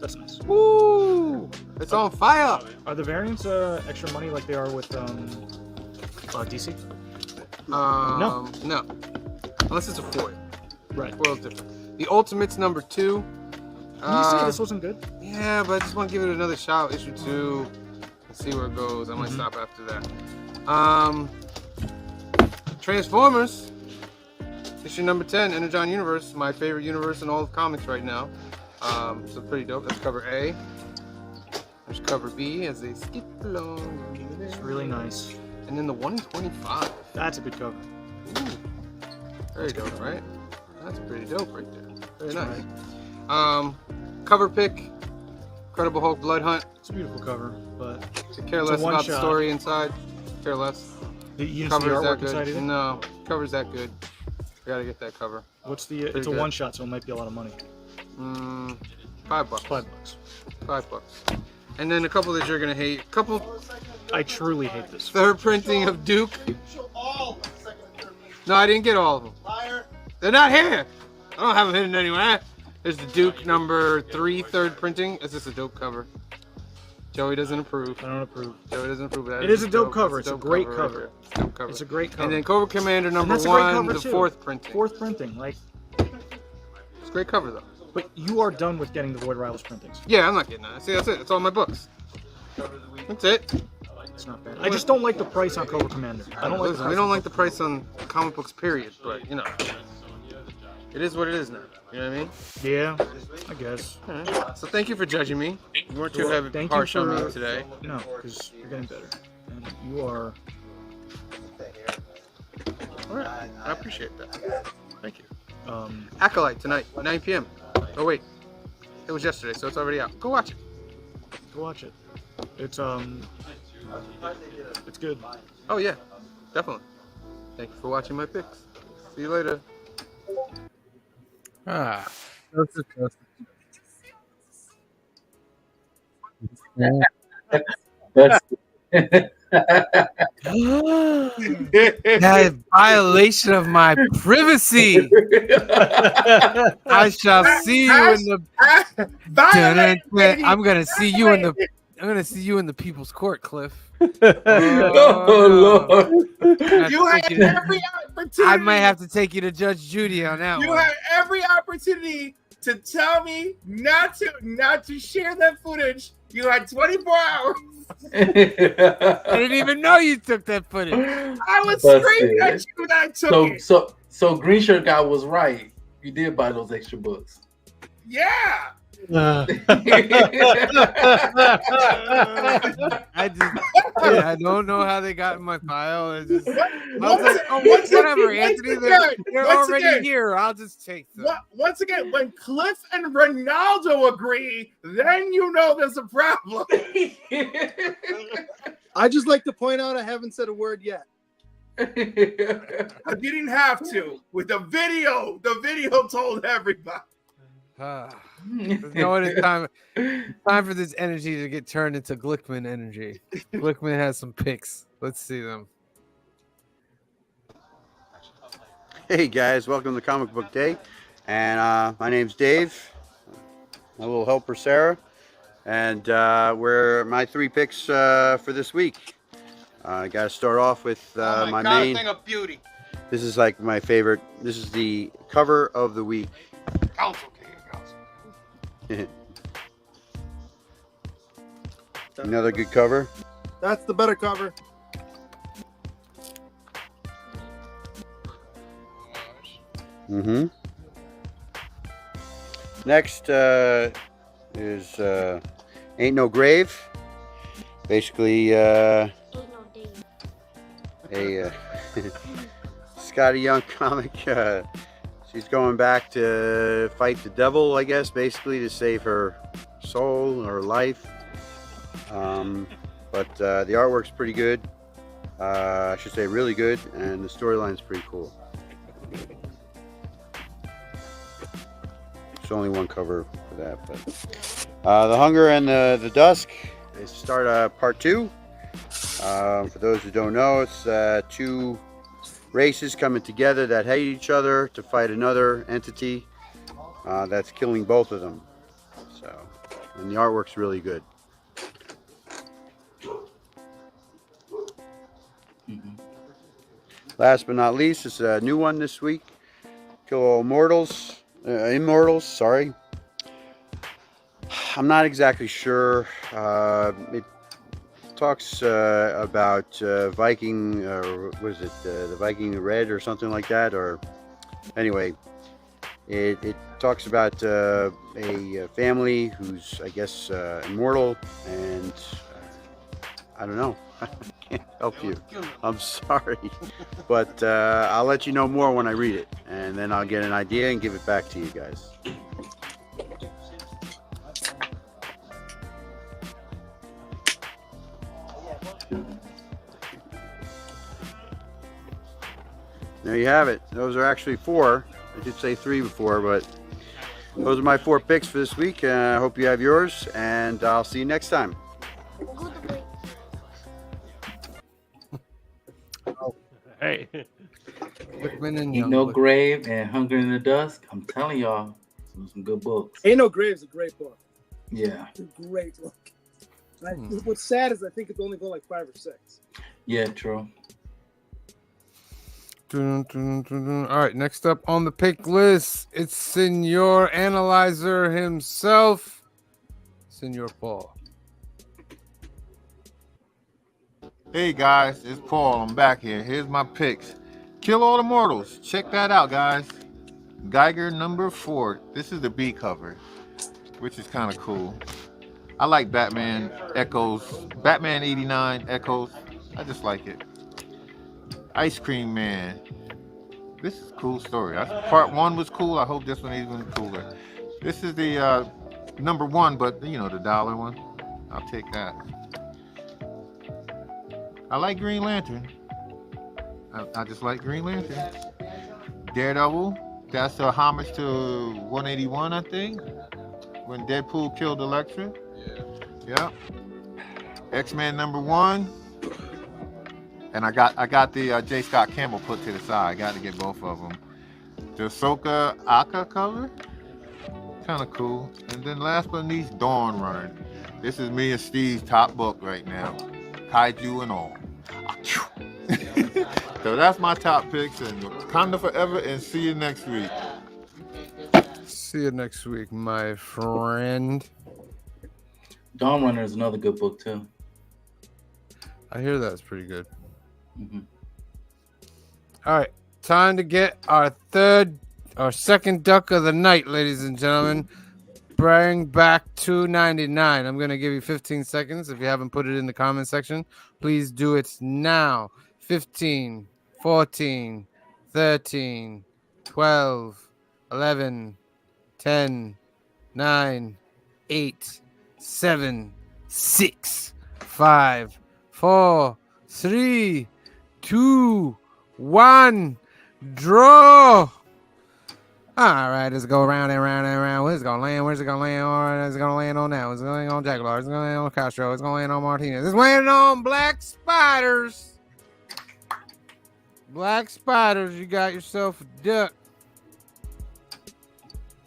That's nice. Woo! It's on fire. Are the variants extra money like they are with DC? No. Unless it's a foil. Right. Foil's different. The Ultimates #2. Did you say this wasn't good? Yeah, but I just want to give it another shot. Issue 2. Let's see where it goes. I might stop after that. Transformers. Issue #10, Energon Universe. My favorite universe in all of comics right now. So pretty dope. That's cover A. There's cover B as they skip along. It's really nice. And then the 125. That's a good cover. Ooh. Very dope, right? That's pretty dope right there. Very nice. Cover pick. Incredible Hulk Blood Hunt. It's a beautiful cover, but To care it's a less about the one-shot. story inside. Care less. You didn't see the artwork inside either? No, cover's that good. I gotta get that cover. What's the? Pretty It's a good. one shot, so it might be a lot of money. $5. $5. $5. And then a couple that you're gonna hate. I truly hate this. Third printing of Duke. No, I didn't get all of them. They're not here. I don't have them hidden anywhere. There's the Duke #3 third printing. It's just a dope cover. Joey doesn't approve. I don't approve. Joey doesn't approve. That It is a dope cover. It's a great right cover. there. It's a dope cover. It's a great cover. And then Cobra Commander And that's a great #1, cover the too. fourth printing. Fourth printing, like. It's a great cover though. But you are done with getting the Void Rivals printings. Yeah, I'm not getting that. See, that's it. That's all my books. That's it. It's not bad. I just don't like the price on Cobra Commander. I don't like. Listen, we don't like the price on comic books, period. But you know, it is what it is now. You know what I mean? Yeah, I guess. Alright. So thank you for judging me. You weren't too Well, heavy, thank harsh you on for- me today. No, because you're getting better, and you are. All right, I appreciate that. Thank you. Um, Acolyte tonight, 9 p.m. Oh wait, it was yesterday, so it's already out. Go watch it. Go watch it. It's it's good. Oh yeah, definitely. Thank you for watching my picks. See you later. That violation of my privacy. I shall see you in the. I'm gonna see you in the. I'm gonna see you in the People's Court, Cliff. Oh, Lord. You had Take you to- every opportunity. I might have to take you to Judge Judy on that You one. had every opportunity to tell me not to share that footage. You had 24 hours. I didn't even know you took that footage. I was Busted. screaming at you that I took it. So Green Shirt Guy was right. You did buy those extra books. Yeah. I don't know how they got in my file. It's just, I was like, oh, whatever, Anthony. They're already here. I'll just take them. Once again, when Cliff and Ronaldo agree, then you know there's a problem. I just like to point out I haven't said a word yet. I didn't have to. With the video told everybody. You know what? It's time for this energy to get turned into Glickman energy. Glickman has some picks. Let's see them. Hey guys, welcome to Comic Book Day, and my name's Dave, my little helper Sarah, and we're my 3 picks for this week. I got to start off with my main. Thing of beauty. This is like my favorite. This is the cover of the week. Council. Another good cover. That's the better cover. Mm-hmm. Next is Ain't No Grave. Basically, a Scotty Young comic. She's going back to fight the devil, I guess, basically to save her soul, her life. But the artwork's pretty good. I should say really good, and the storyline's pretty cool. There's only one cover for that, but The Hunger and the Dusk is start part 2. For those who don't know, it's 2 races coming together that hate each other to fight another entity that's killing both of them. So, and the artwork's really good. Last but not least, it's a new one this week. Kill Immortals. Sorry. I'm not exactly sure. It talks about Viking, or was it the Viking Red or something like that? Or anyway, it talks about a family who's, I guess, immortal, and I don't know. I can't help you. I'm sorry, but I'll let you know more when I read it, and then I'll get an idea and give it back to you guys. There you have it. Those are actually 4. I did say 3 before, but those are my 4 picks for this week. I hope you have yours, and I'll see you next time. Hey. Ain't No Grave and Hunger in the Dusk. I'm telling y'all, some good books. Ain't No Grave is a great book. Yeah. It's a great book. What's sad is I think it's only going like 5 or 6. Yeah, true. All right, next up on the pick list, it's Senor Analyzer himself, Senor Paul. Hey guys, it's Paul. I'm back here. Here's my picks. Kill All Immortals. Check that out, guys. Geiger number 4. This is the B cover, which is kind of cool. I like Batman Echoes. Batman 89 Echoes. I just like it. Ice Cream Man. This is a cool story. Part 1 was cool. I hope this one is even cooler. This is the number 1, but you know, the dollar one. I'll take that. I like Green Lantern. I just like Green Lantern. Daredevil. That's a homage to 181, I think, when Deadpool killed Elektra. Yeah. X-Men number 1. And I got the J. Scott Campbell put to the side. I got to get both of them. The Ahsoka Aka cover, kind of cool. And then last but not least, Dawn Runner. This is me and Steve's top book right now, kaiju and all. So that's my top picks, and Wakanda forever. And see you next week. See you next week, my friend. Dawn Runner is another good book too. I hear that's pretty good. All right, time to get our second duck of the night, ladies and gentlemen. Bring back $2.99. I'm going to give you 15 seconds. If you haven't put it in the comment section, please do it now. 15, 14, 13, 12, 11, 10, 9, 8, 7, 6, 5, 4, 3, 2, 1, draw. All right, let's go around and around and around. Where's it gonna land? Where's it gonna land? All right, it's gonna land on that. It's gonna land on Jaguar. It's gonna land on Castro. It's gonna land on Martinez. It's landing on Black Spiders. Black Spiders, you got yourself a duck.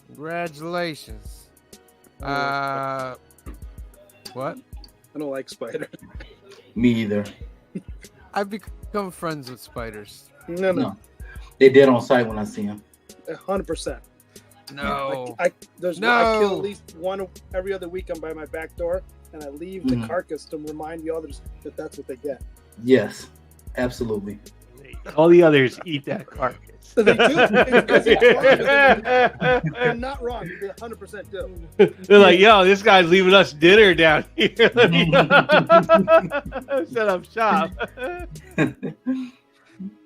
Congratulations. What? I don't like spiders. Me either. I've become friends with spiders. No. They dead on sight when I see them. 100%. No. I kill at least one every other weekend by my back door, and I leave the carcass to remind the others that that's what they get. Yes, absolutely. All the others eat that carcass. So they do. They're not wrong. They 100% do. They're like, yo, this guy's leaving us dinner down here. Let me set up shop.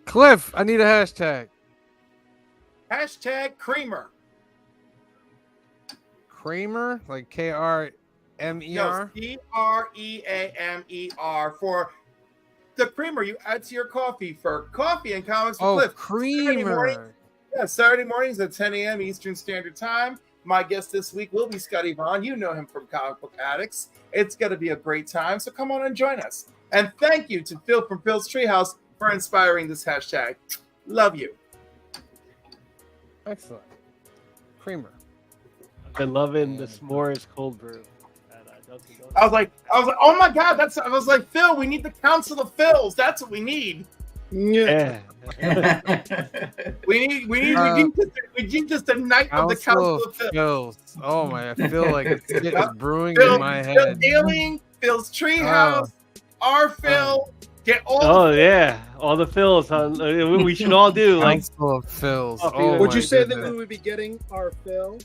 Cliff, I need a hashtag. Hashtag Creamer. Kramer, like K-R-M-E-R? No, Creamer for the creamer you add to your coffee for coffee and comics with Cliff. Creamer. Yeah, Saturday mornings at 10 a.m. Eastern Standard Time. My guest this week will be Scotty Vaughn. You know him from Comic Book Addicts. It's going to be a great time, so come on and join us. And thank you to Phil from Phil's Treehouse for inspiring this hashtag. Love you. Excellent. Creamer. I've been loving the s'mores cold brew. I was like, oh my God, I was like, Phil, we need the Council of Phils. That's what we need. Yeah. we need just a night of the Council of Phils. Oh my, I feel like it's brewing Phil, in my Phil head. Dealing, Phil's Treehouse, our Phil. Get all. Oh yeah, all the Phils. We should all do like Council of Phils. Oh, Would you my say goodness. that we would be getting our fill?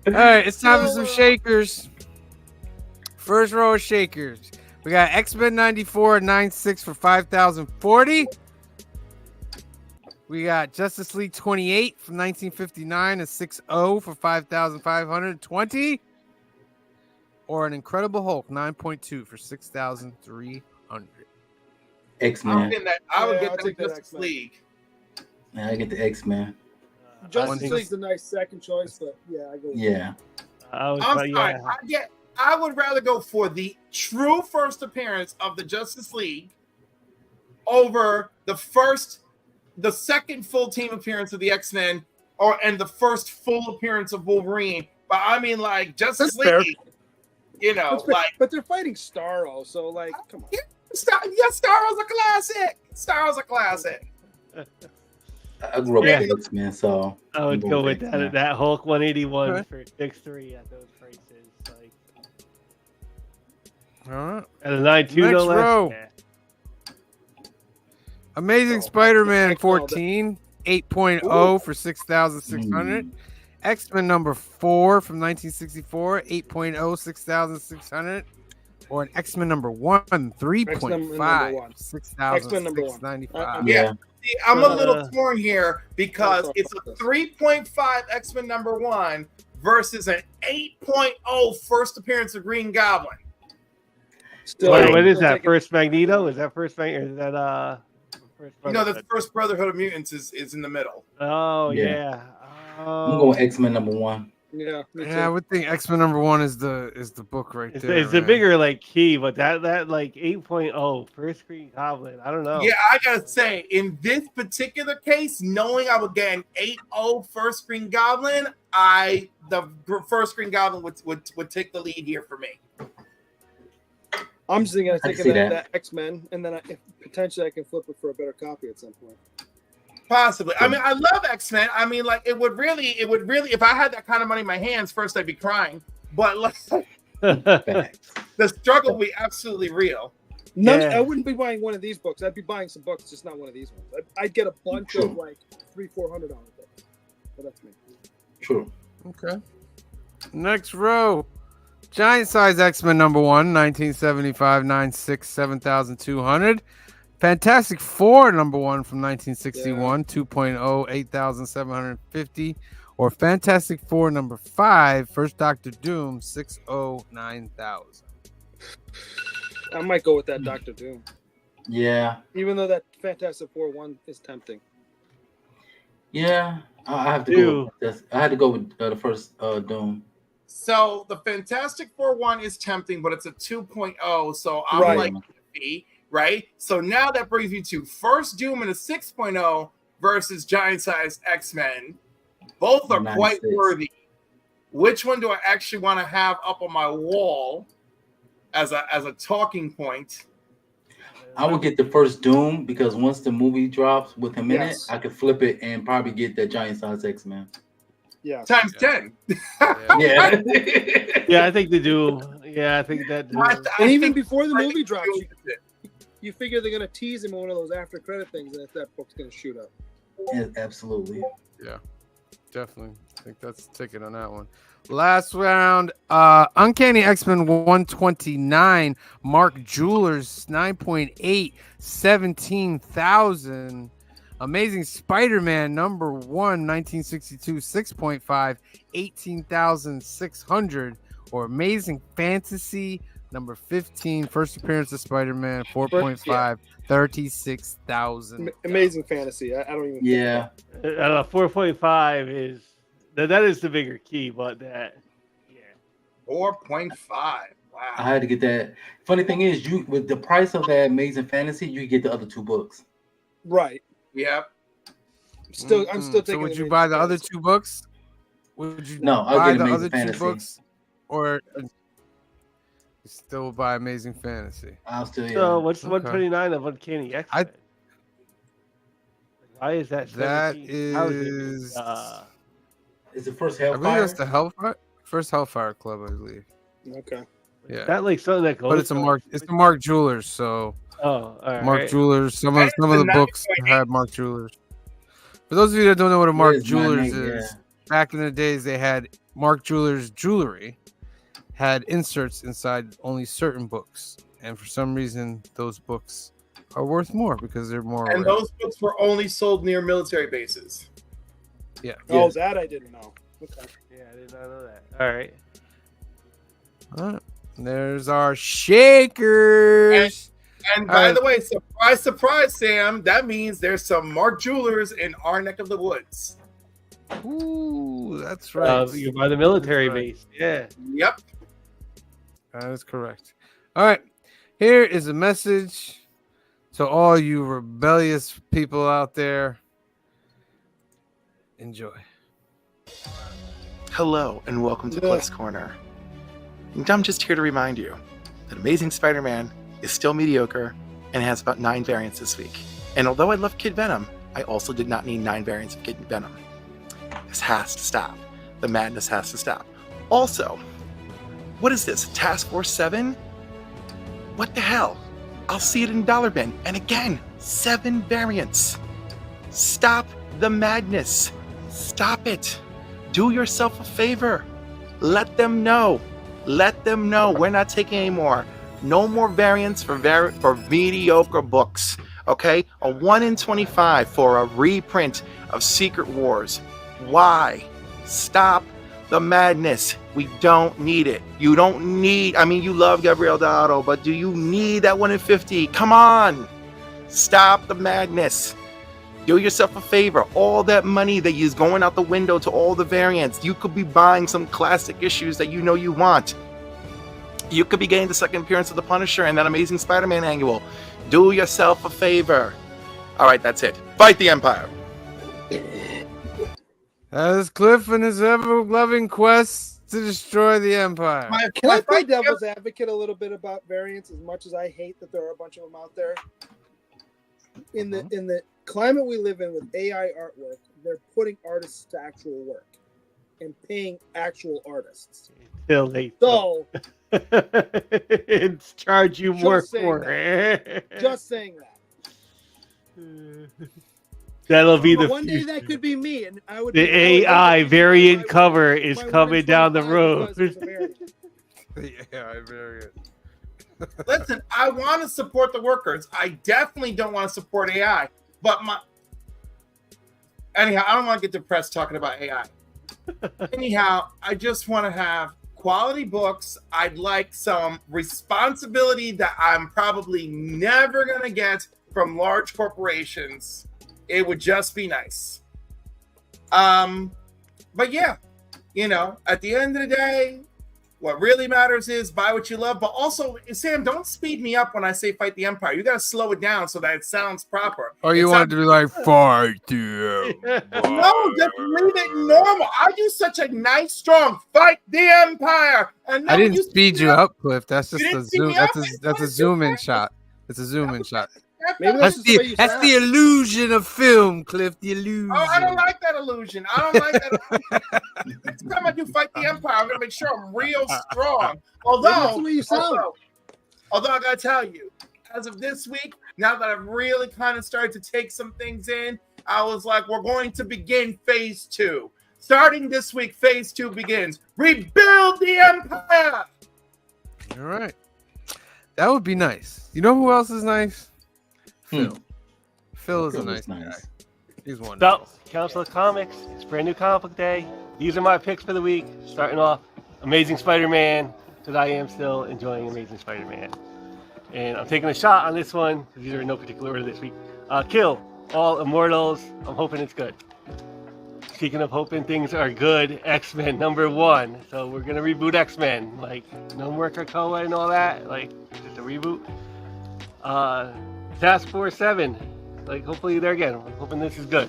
All right, it's time for some shakers. First row of shakers. We got X-Men 94 and 96 for 5,040. We got Justice League 28 from 1959 and 6-0 for 5,520. Or an Incredible Hulk 9.2 for 6,300. X-Men. I would Yeah, get I'll the take that Justice X-Men. League. Yeah, I get the X-Men. Justice League's a nice second choice, but yeah, I go with Yeah. I'm sorry. I would rather go for the true first appearance of the Justice League over the second full team appearance of the X-Men, and the first full appearance of Wolverine. But I mean, like Justice That's fair. League, you know, That's fair. like But they're fighting Starro, so like, come on. Starro's a classic. Starro's a classic. I grew up with X-Men, so I would I'm go going with X-Men. that Hulk 181 Okay. for 6.3 at those prices. Like, All right. at a 9.2 no Next less. row. Yeah. Amazing Spider-Man 14, 8.0 for 6,600. X-Men number 4 from 1964, 8.0, 6,600. Or an X-Men number 1, 3.5, 6,695. Yeah. See, I'm a little torn here because it's a 3.5 X-Men number 1 versus an 8.0 first appearance of Green Goblin. What is that? First Magneto? Is that first Magneto? Is that first No, the first Brotherhood of Mutants is in the middle. Oh Yeah. yeah. I'm going X-Men number 1. Yeah, me too. Yeah, I would think X-Men number 1 is the book right It's, there. it's the man. bigger like key, but that like 8.0 first Green Goblin. I don't know. Yeah, I gotta say, in this particular case, knowing I would get an 8.0 first Green Goblin, the first Green Goblin would take the lead here for me. I'm just thinking of I can taking see that, that. X-Men, and then potentially I can flip it for a better copy at some point. Possibly. I mean, I love X-Men. I mean, like it would really, if I had that kind of money in my hands, first I'd be crying. But like, the struggle would be absolutely real. I wouldn't be buying one of these books. I'd be buying some books, just not one of these ones. I'd get a bunch of like $300-400 books. But that's me. True. Okay. Next row. Giant size X-Men number 1, 1975, 9.6, 7,200. Fantastic Four number 1 from 1961, 2.0, 8,750. Or Fantastic Four number 5, First Doctor Doom, 6.0, 9,000. I might go with that Doctor Doom. Yeah. Even though that Fantastic Four one is tempting. Yeah. I have to go with this. I had to go with the first Doom. So the Fantastic Four 1 is tempting, but it's a 2.0. So I'm Right. like, right? So now that brings me to first Doom and a 6.0 versus giant size X-Men. Both are quite 96. worthy. Which one do I actually want to have up on my wall as a talking point? I would get the first Doom because once the movie drops with him in it, Yes. I could flip it and probably get that giant size X-Men. Yeah. Times 10. Yeah. Yeah, I think the Doom. Yeah, I think that. And even before the movie drops, you figure they're gonna tease him in one of those after credit things, and that book's gonna shoot up. Yeah, absolutely. Yeah, definitely. I think that's a ticket on that one. Last round, Uncanny X-Men 129, Mark Jewelers 9.8, 17,000. Amazing Spider-Man number 1, 1962, 6.5, 18,600. Or Amazing Fantasy number 15, first appearance of Spider-Man, 4.5, 36,000. Amazing Fantasy. I don't even. Yeah. 4.5 is that is the bigger key, but that. 4.5. Wow. I had to get that. Funny thing is, you with the price of that Amazing Fantasy, you get the other two books. Right. Yep. I'm still taking. So would you buy the other two books? Would you No, I'll buy get the Amazing other Fantasy. 2 books, or you still buy Amazing Fantasy? I'll still. Yeah. So what's 129 of Uncanny X-Men? Why is that? That 17? How is. Is it first I believe Hellfire? that's the first Hellfire Club, I believe. Okay. Yeah. That like something that goes. But it's a Mark. It's the Mark Jewelers. So. Oh, all right. Mark Jewelers. Some of the books had Mark Jewelers. For those of you that don't know what a Mark Where's my Jewelers name? is, back in the days they had Mark Jewelers jewelry, had inserts inside only certain books, and for some reason those books are worth more because they're more. And rare. those books were only sold near military bases. Yeah. Oh, that I didn't know. Okay. Yeah, I did not know that. All right. All right. There's our shakers. And by the way, surprise, surprise, Sam, that means there's some Mark Jewelers in our neck of the woods. Ooh, that's right. You're by the military base. Yeah. Yep. That is correct. All right. Here is a message to all you rebellious people out there. Enjoy. Hello and welcome to Cliff's Corner. And I'm just here to remind you that Amazing Spider-Man is still mediocre and has about 9 variants this week. And although I love Kid Venom, I also did not need 9 variants of Kid Venom. This has to stop. The madness has to stop. Also, what is this? Task Force 7? What the hell? I'll see it in dollar bin. And again, 7 variants. Stop the madness. Stop it. Do yourself a favor. Let them know. Let them know we're not taking any more. No more variants for mediocre books. Okay? A 1 in 25 for a reprint of Secret Wars. Why? Stop the madness. We don't need it. You don't need, I mean, you love Gabriel Dado, but do you need that 1 in 50? Come on. Stop the madness. Do yourself a favor. All that money that is going out the window to all the variants, you could be buying some classic issues that you know you want. You could be getting the second appearance of the Punisher and that Amazing Spider-Man annual. Do yourself a favor. All right, that's it. Fight the Empire. As Cliff and his ever-loving quest to destroy the Empire. Can I play devil's advocate a little bit about variants? As much as I hate that there are a bunch of them out there, in the climate we live in with AI artwork, they're putting artists to actual work and paying actual artists. Till they So it's charge you more for it. Just saying that. That'll be But the one day future. that could be me, and I would. The AI variant cover is coming down the road. Yeah, variant. Listen, I want to support the workers. I definitely don't want to support AI. But anyhow, I don't want to get depressed talking about AI. Anyhow, I just want to have quality books. I'd like some responsibility that I'm probably never going to get from large corporations. It would just be nice. But yeah, you know, at the end of the day, what really matters is buy what you love. But also, Sam, don't speed me up when I say fight the Empire. You got to slow it down so that it sounds proper. Or you want it to be like, fight the Empire. No, just leave it normal. I do such a nice, strong fight the Empire. And I then didn't speed you up, Cliff. That's You just a didn't speed zoom. me up? That's a zoom in shot. It's a zoom in shot. Maybe That's that's just the way you that's sound. the illusion of film, Cliff. The illusion. Oh, I don't like that illusion. I don't like that. Next time I do fight the Empire, I'm gonna make sure I'm real strong. Maybe that's the way you sound. Although I gotta tell you, as of this week, now that I've really kind of started to take some things in, I was like, we're going to begin phase 2. Starting this week, phase 2 begins. Rebuild the Empire. All right. That would be nice. You know who else is nice? Phil. Phil is a nice guy. He's wonderful. So, Council of Comics, it's brand new comic book day. These are my picks for the week. Starting off, Amazing Spider-Man, because I am still enjoying Amazing Spider-Man. And I'm taking a shot on this one, because these are in no particular order this week. Kill All Immortals. I'm hoping it's good. Speaking of hoping things are good, X-Men #1. So we're going to reboot X-Men. Like, no more Krakoa and all that. Like, just a reboot. Task Force 7. Like, hopefully there again. I'm hoping this is good.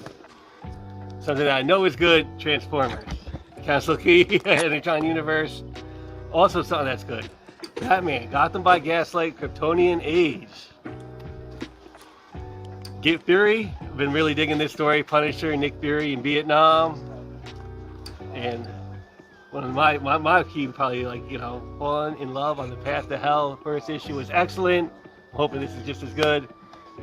Something that I know is good, Transformers. Castle Key, Energon Universe. Also something that's good. Batman, Gotham by Gaslight, Kryptonian Age. Get Fury, I've been really digging this story. Punisher, Nick Fury in Vietnam. And one of my key, probably, like, you know, Falling in Love on the Path to Hell. First issue was excellent. Hoping this is just as good.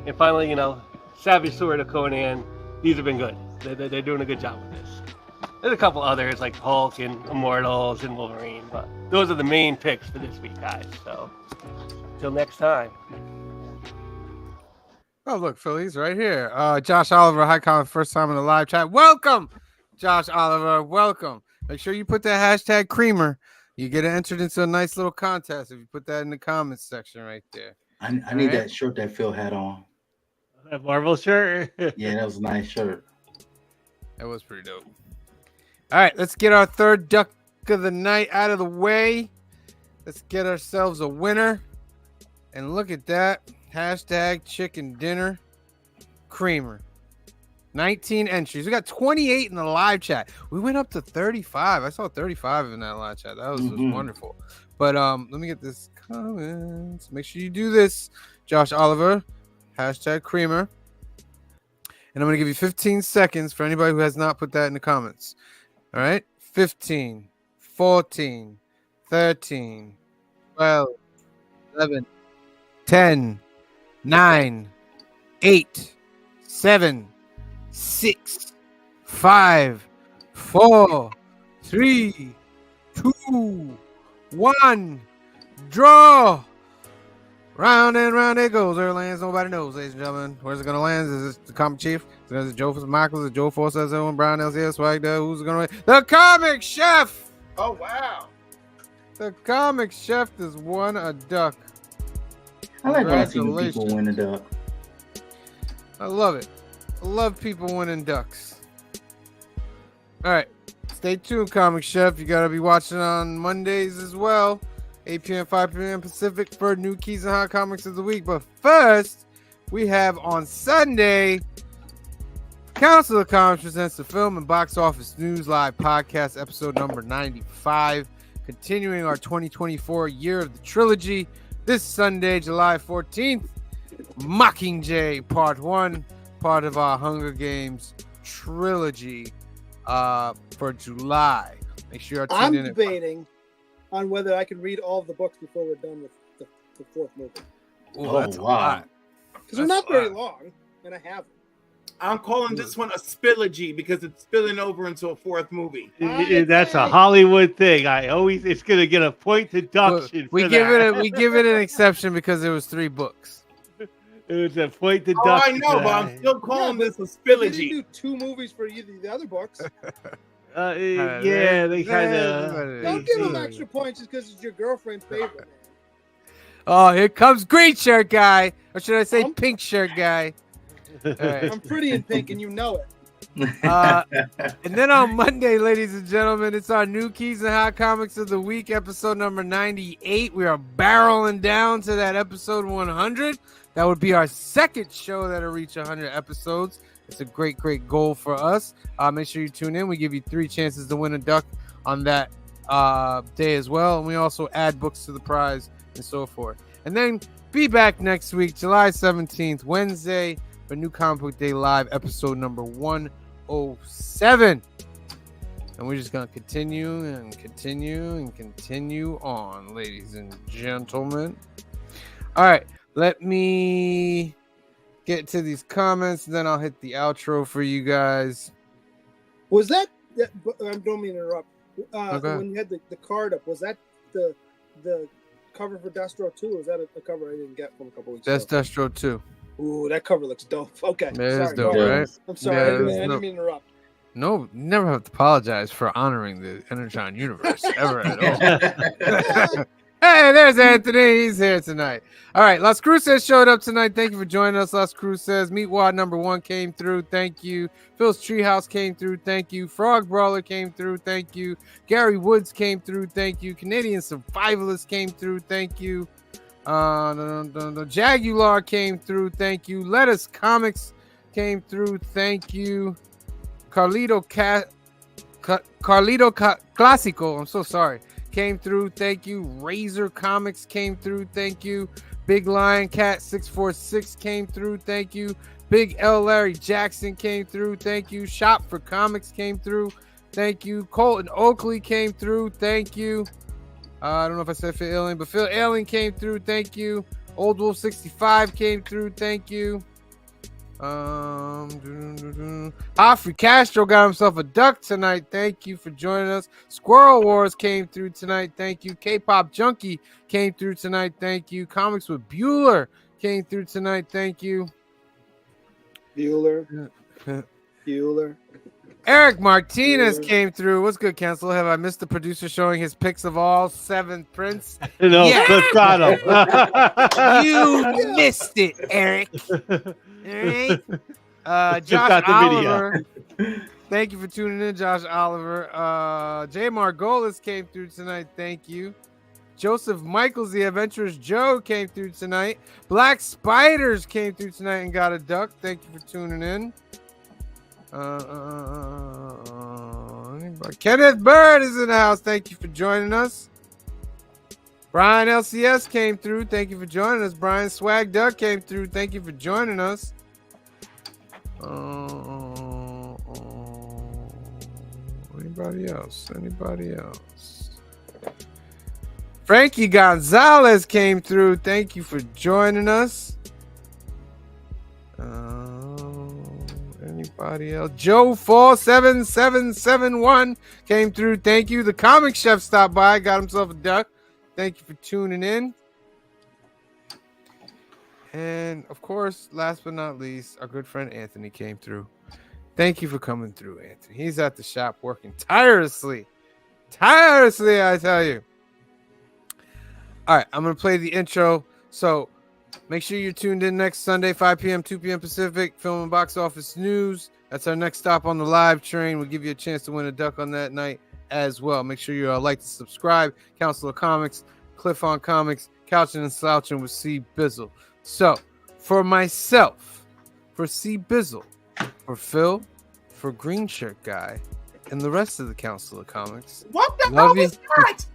And finally, you know, Savage Sword of Conan. These have been good. They're doing a good job with this. There's a couple others like Hulk and Immortals and Wolverine, but those are the main picks for this week, guys. So, until next time. Oh, look, Philly's right here. Josh Oliver, hi, Colin, first time in the live chat. Welcome, Josh Oliver. Welcome. Make sure you put that hashtag creamer. You get entered into a nice little contest if you put that in the comments section right there. I need that shirt that Phil had on. That Marvel shirt? Yeah, that was a nice shirt. That was pretty dope. All right, let's get our third duck of the night out of the way. Let's get ourselves a winner. And look at that. Hashtag chicken dinner creamer. 19 entries. We got 28 in the live chat. We went up to 35. I saw 35 in that live chat. That was wonderful. But let me get this comments. Make sure you do this, Josh Oliver. Hashtag creamer. And I'm going to give you 15 seconds for anybody who has not put that in the comments. All right? 15, 14, 13, 12, 11, 10, 9, 8, 7, 6, 5, 4, 3, 2, 1. Draw. Round and round it goes. Where it lands, nobody knows, ladies and gentlemen. Where's it going to land? Is it the comic chief? Is it Joe Michaels? Is it Joe Force? Is it Brown LCS? Swag there? Who's going to win? The comic chef! Oh, wow. The comic chef has won a duck. I like when I see new people win a duck. I love it. I love people winning ducks. All right. Stay tuned, Comic Chef. You got to be watching on Mondays as well. 8 p.m., 5 p.m. Pacific for new keys and hot comics of the week. But first, we have on Sunday, Council of Comics presents the Film and Box Office News Live podcast, episode number 95. Continuing our 2024 Year of the Trilogy. This Sunday, July 14th, Mockingjay Part 1, part of our Hunger Games trilogy for July. Make sure you're tuned in. I'm debating on whether I can read all of the books before we're done with the fourth movie. Oh, that's a lot. Because they're not very long, and I have them. I'm calling this one a spillagy because it's spilling over into a fourth movie. That's a Hollywood thing. It's gonna get a point deduction. We give it an exception because there was 3 books. It was a point deduction. Oh, I know, but I'm still calling this a spillagy. They didn't do 2 movies for either of the other books. Yeah, they kind of. Don't give them extra points just because it's your girlfriend's favorite. Oh, here comes green shirt guy, or should I say pink shirt guy? Right. I'm pretty in pink, and you know it. And then on Monday, ladies and gentlemen, it's our new Keys and Hot Comics of the Week, episode number 98. We are barreling down to that episode 100. That would be our second show that'll reach 100 episodes. It's a great goal for us. Make sure you tune in. We give you 3 chances to win a duck on that day as well. And we also add books to the prize and so forth. And then be back next week, July 17th, Wednesday, for New Comic Book Day Live, episode number 107. And we're just going to continue and continue and continue on, ladies and gentlemen. All right, let me get to these comments, and then I'll hit the outro for you guys. Was that I don't mean to interrupt. Okay. When you had the card up, was that the cover for Destro 2, or was that a cover I didn't get from a couple weeks That's ago? Destro 2. Ooh, that cover looks dope. Okay. That is Sorry, dope, go ahead. right? I'm sorry. Yeah, I didn't no- mean to interrupt. No, you never have to apologize for honoring the Energon universe ever at all. Hey, there's Anthony. He's here tonight. All right, Las Cruces showed up tonight. Thank you for joining us, Las Cruces. Meatwad number 1 came through. Thank you. Phil's Treehouse came through. Thank you. Frog Brawler came through. Thank you. Gary Woods came through. Thank you. Canadian Survivalist came through. Thank you. The Jagular came through. Thank you. Lettuce Comics came through. Thank you. Carlito Clásico, I'm so sorry, came through. Thank you. Razor Comics came through. Thank you. Big Lion Cat 646 came through. Thank you. Big L Larry Jackson came through. Thank you. Shop for Comics came through. Thank you. Colton Oakley came through. Thank you. I don't know if I said Phil Alien, but Phil Alien came through. Thank you. Old Wolf 65 came through. Thank you. Humphrey Castro got himself a duck tonight. Thank you for joining us. Squirrel Wars came through tonight. Thank you. K-Pop Junkie came through tonight. Thank you. Comics with Bueller came through tonight. Thank you. Bueller. Eric Martinez came through. What's good, Cancel? Have I missed the producer showing his pics of all 7 prints? No, Yeah. Cliff got him. You missed it, Eric. All right. Just Josh got the Oliver. video. Thank you for tuning in, Josh Oliver. Jay Margolis came through tonight. Thank you. Joseph Michaels, the Adventurous Joe, came through tonight. Black Spiders came through tonight and got a duck. Thank you for tuning in. Kenneth Bird is in the house. Thank you for joining us. Brian LCS came through. Thank you for joining us. Brian Swag Duck came through. Thank you for joining us. Anybody else? Anybody else? Frankie Gonzalez came through. Thank you for joining us. Anybody else? Joe 47771 came through. Thank you. The Comic Chef stopped by. Got himself a duck. Thank you for tuning in. And of course, last but not least, our good friend Anthony came through. Thank you for coming through, Anthony. He's at the shop working tirelessly. Tirelessly, I tell you. All right, I'm going to play the intro. So make sure you're tuned in next Sunday, 5 p.m., 2 p.m. Pacific, Film and Box Office News. That's our next stop on the live train. We'll give you a chance to win a duck on that night as well. Make sure you like to subscribe. Council of Comics, Cliff on Comics, Couching and Slouching with C. Bizzle. So, for myself, for C. Bizzle, for Phil, for Green Shirt Guy, and the rest of the Council of Comics. What the hell was that?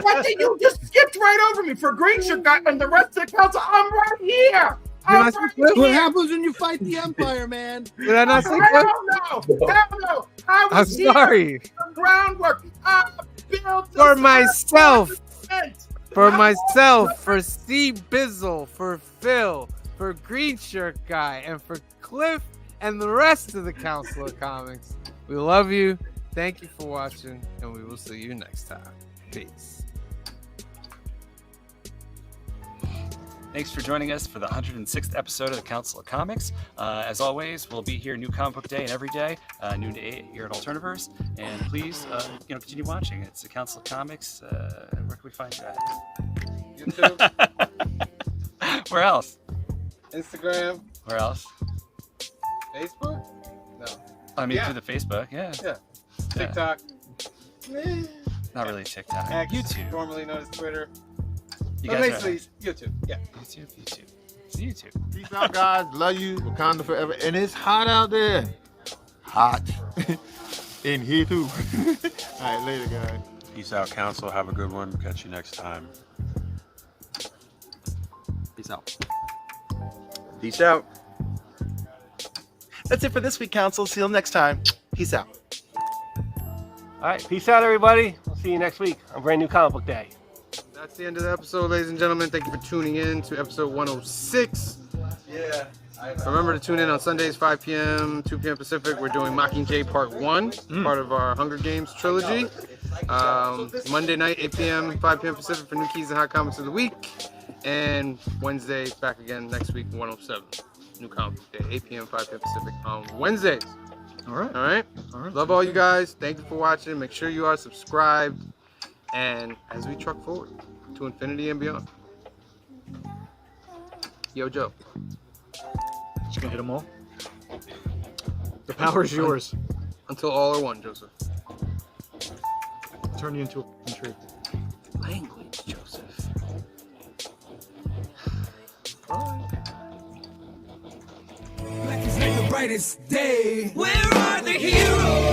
What did you just skipped right over me for Green Shirt Guy and the rest of the council? I'm right here. What happens when you fight the Empire, man? Did I not say I that? don't know. Hell no. I I'm was here sorry. for groundwork. I built For this myself. tent. For myself, for C. Bizzle, for Phil, for Green Shirt Guy, and for Cliff and the rest of the Council of Comics. We love you. Thank you for watching, and we will see you next time. Peace. Thanks for joining us for the 106th episode of the Council of Comics. As always, we'll be here New Comic Book Day and every day, noon to 8 here at Alterniverse. And please, continue watching. It's the Council of Comics. Where can we find you at? YouTube. Where else? Instagram. Where else? Facebook? No. I mean, Yeah. through the Facebook, yeah. Yeah. TikTok. Not really TikTok. X, YouTube. formerly known as Twitter. You But guys basically, YouTube. Yeah. YouTube. It's YouTube. Peace out, guys. Love you. Wakanda forever. And it's hot out there. Hot. In here too. All right, later, guys. Peace out, Council. Have a good one. Catch you next time. Peace out. Peace out. That's it for this week, Council. See you next time. Peace out. All right, peace out, everybody. We'll see you next week on Brand New Comic Book Day. That's the end of the episode, ladies and gentlemen. Thank you for tuning in to episode 106. Yeah. Remember to tune in on Sundays, 5 p.m., 2 p.m. Pacific. We're doing Mockingjay Part 1, part of our Hunger Games trilogy. Monday night, 8 p.m., 5 p.m. Pacific for New Keys and Hot Comics of the Week. And Wednesday, back again next week, 107. New Comic Book Day, 8 p.m., 5 p.m. Pacific on Wednesdays. All right. All right. Love all you guys. Thank you for watching. Make sure you are subscribed. And as we truck forward to infinity and beyond. Yo, Joe. Just gonna hit them all. The power is yours. Until all are one, Joseph. Turn you into a tree. Language, Joseph. Black is like the brightest day. Where are the heroes?